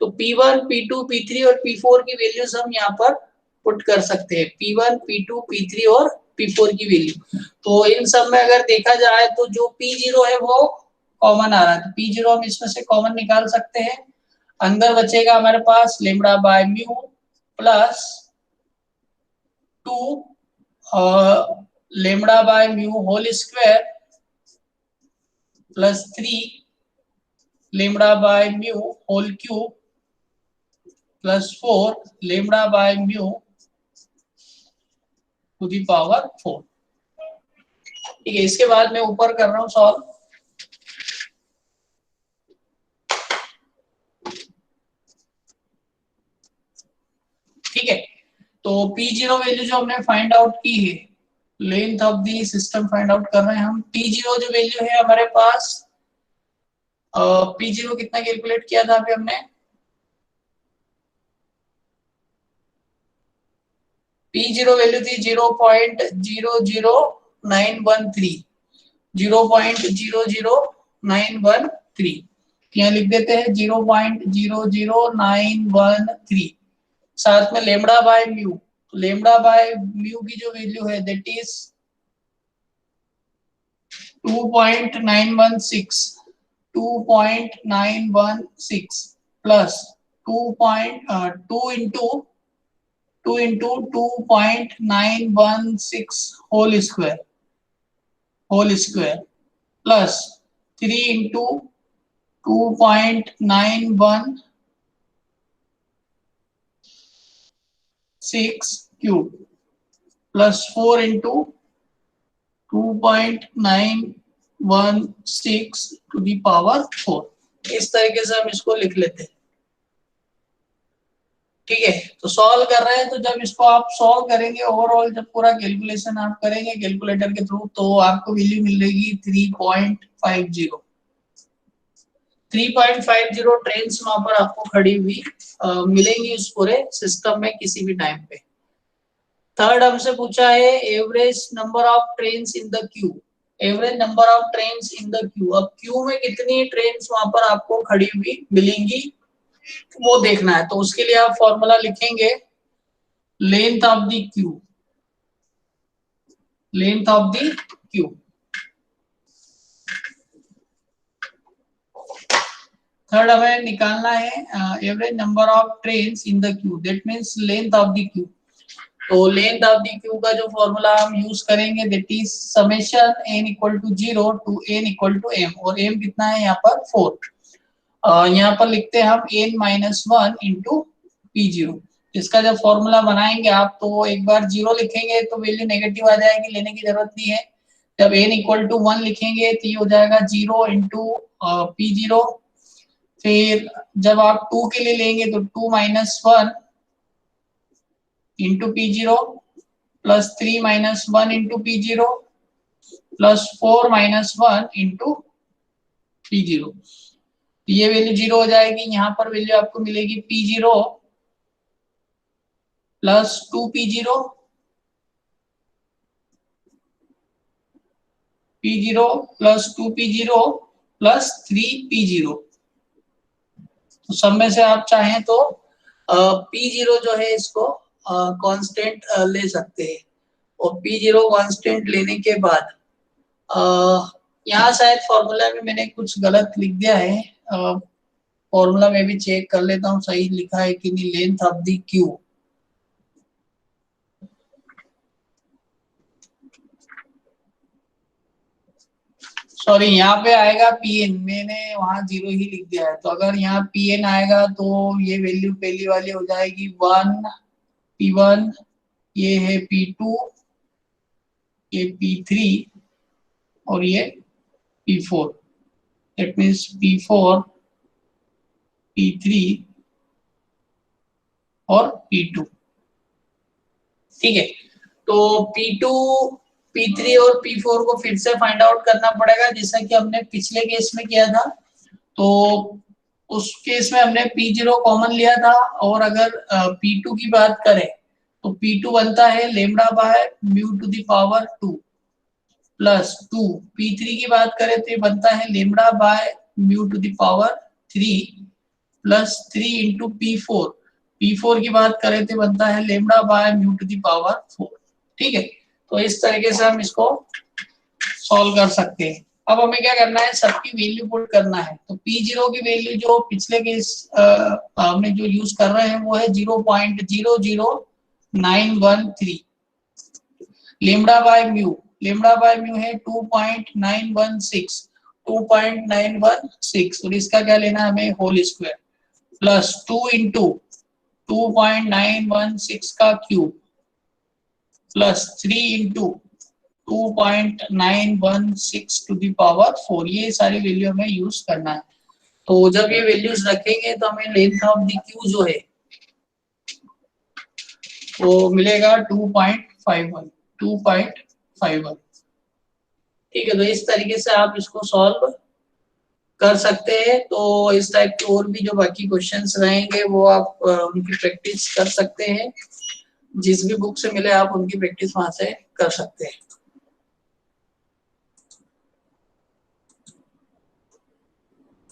तो P1, P2, P3 और P4 की वैल्यूज हम यहाँ पर पुट कर सकते हैं, P1, P2, P3 और P4 की वैल्यू। तो इन सब में अगर देखा जाए तो जो P0 है वो कॉमन आ रहा है, तो P0 हम इसमें से कॉमन निकाल सकते हैं, अंदर बचेगा हमारे पास lambda by mu plus 2 lambda by mu whole square plus 3 lambda by mu whole cube plus 4 lambda by mu to the power 4, ठीक है। इसके बाद मैं ऊपर कर रहा हूं सॉल्व, ठीक है। तो P0 वैल्यू जो हमने फाइंड आउट की है, length of the system find out कर रहे हैं हम। P0 जो वैल्यू है हमारे पास, P0 कितना कैलकुलेट किया था अभी हमने, P0 वैल्यू थी 0.00913, 0.00913, यहाँ लिख देते हैं 0.00913, साथ में lambda by mu, lambda by mu की जो वैल्यू है that is 2.916, 2.916 plus 2 into 2.916 whole square plus 3 into 2.916 cube plus 4 into 2.916 to the power 4। इस तरीके से हम इसको लिख लेते हैं, ठीक है। तो सॉल्व कर रहे हैं, तो जब इसको आप सॉल्व करेंगे ओवरऑल, जब पूरा कैलकुलेशन आप करेंगे कैलकुलेटर के थ्रू, तो आपको वैल्यू मिलेगी 3.50। 3.50 ट्रेन्स वहां पर आपको खड़ी हुई मिलेंगी उस पूरे सिस्टम में किसी भी टाइम पे। थर्ड हमसे पूछा है average number of trains in the Q, average number of trains in the Q. अब क्यू में कितनी ट्रेन्स वहां पर आपको खड़ी हुई मिलेंगी वो देखना है, तो उसके लिए आप फॉर्मूला लिखेंगे length of the queue, length of the queue. Third हमें निकालना है average number of trains in the queue, that means length of the queue. तो लेंथ ऑफ द क्यू का जो फॉर्मूला हम यूज करेंगे that is summation n equal to 0 to n equal to m, और m कितना है यहाँ पर 4। यहाँ पर लिखते हैं हम n माइनस 1 इंटू P0। इसका जब फॉर्मूला बनाएंगे आप तो एक बार 0 लिखेंगे तो वैल्यू नेगेटिव आ जाएगी, लेने की जरूरत नहीं है। जब n इक्वल टू 1 लिखेंगे तो ये हो जाएगा 0 इंटू P0। फिर जब आप 2 के लिए लेंगे तो 2 minus 1 into P0 plus 3 minus 1 into P0 plus 4 minus 1 into P0। ये वैल्यू 0 हो जाएगी। यहाँ पर वैल्यू आपको मिलेगी P0 plus 2P0, P0 plus 2P0 plus 3P0। तो सब में से आप चाहें तो P0 जो है इसको कांस्टेंट ले सकते हैं, और P0 कांस्टेंट लेने के बाद यहाँ शायद फॉर्मूला में मैंने कुछ गलत लिख दिया है, फॉर्मूला में भी चेक कर लेता हूँ सही लिखा है कि नहीं। Length of the Q, sorry यहाँ पे आएगा Pn, मैंने वहां 0 ही लिख दिया है। तो अगर यहाँ Pn आएगा तो ये वैल्यू पहली वाली हो जाएगी 1 P1, ये है P2, ये P3 और ये P4। That means P4, P3 और P2। ठीक है, तो P2, P3 और P4 को फिर से फाइंड आउट करना पड़ेगा जैसा कि हमने पिछले केस में किया था। तो उस केस में हमने P0 कॉमन लिया था, और अगर P2 की बात करें तो P2 बनता है lambda by mu to the power 2 plus 2। P3 की बात करें तो ये बनता है lambda by mu to the power 3 plus 3 into P4। P4 की बात करें तो बनता है lambda by mu to the power 4। ठीक है, तो इस तरीके से हम इसको सॉल्व कर सकते हैं। अब हमें क्या करना है, सबकी वैल्यू पुट करना है। तो P0 की वैल्यू जो पिछले केस हमने जो यूज कर रहे हैं वो है 0.00913। Lambda by mu, lambda by mu है 2.916 और इसका क्या लेना है हमें होल स्क्वायर, प्लस 2 इंटू 2.916 का cube plus 3 into 2.916 to the power 4। ये सारी वैल्यू हमें यूज करना है। तो जब ये वैल्यूज रखेंगे तो हमें लेंथ ऑफ द क्यू जो है वो मिलेगा 2.51। ठीक है, तो इस तरीके से आप इसको सॉल्व कर सकते हैं। तो इस टाइप के और भी जो बाकी क्वेश्चंस रहेंगे वो आप उनकी प्रैक्टिस कर सकते हैं। जिस भी बुक से मिले आप उनकी प्रैक्टिस वहां से कर सकते हैं।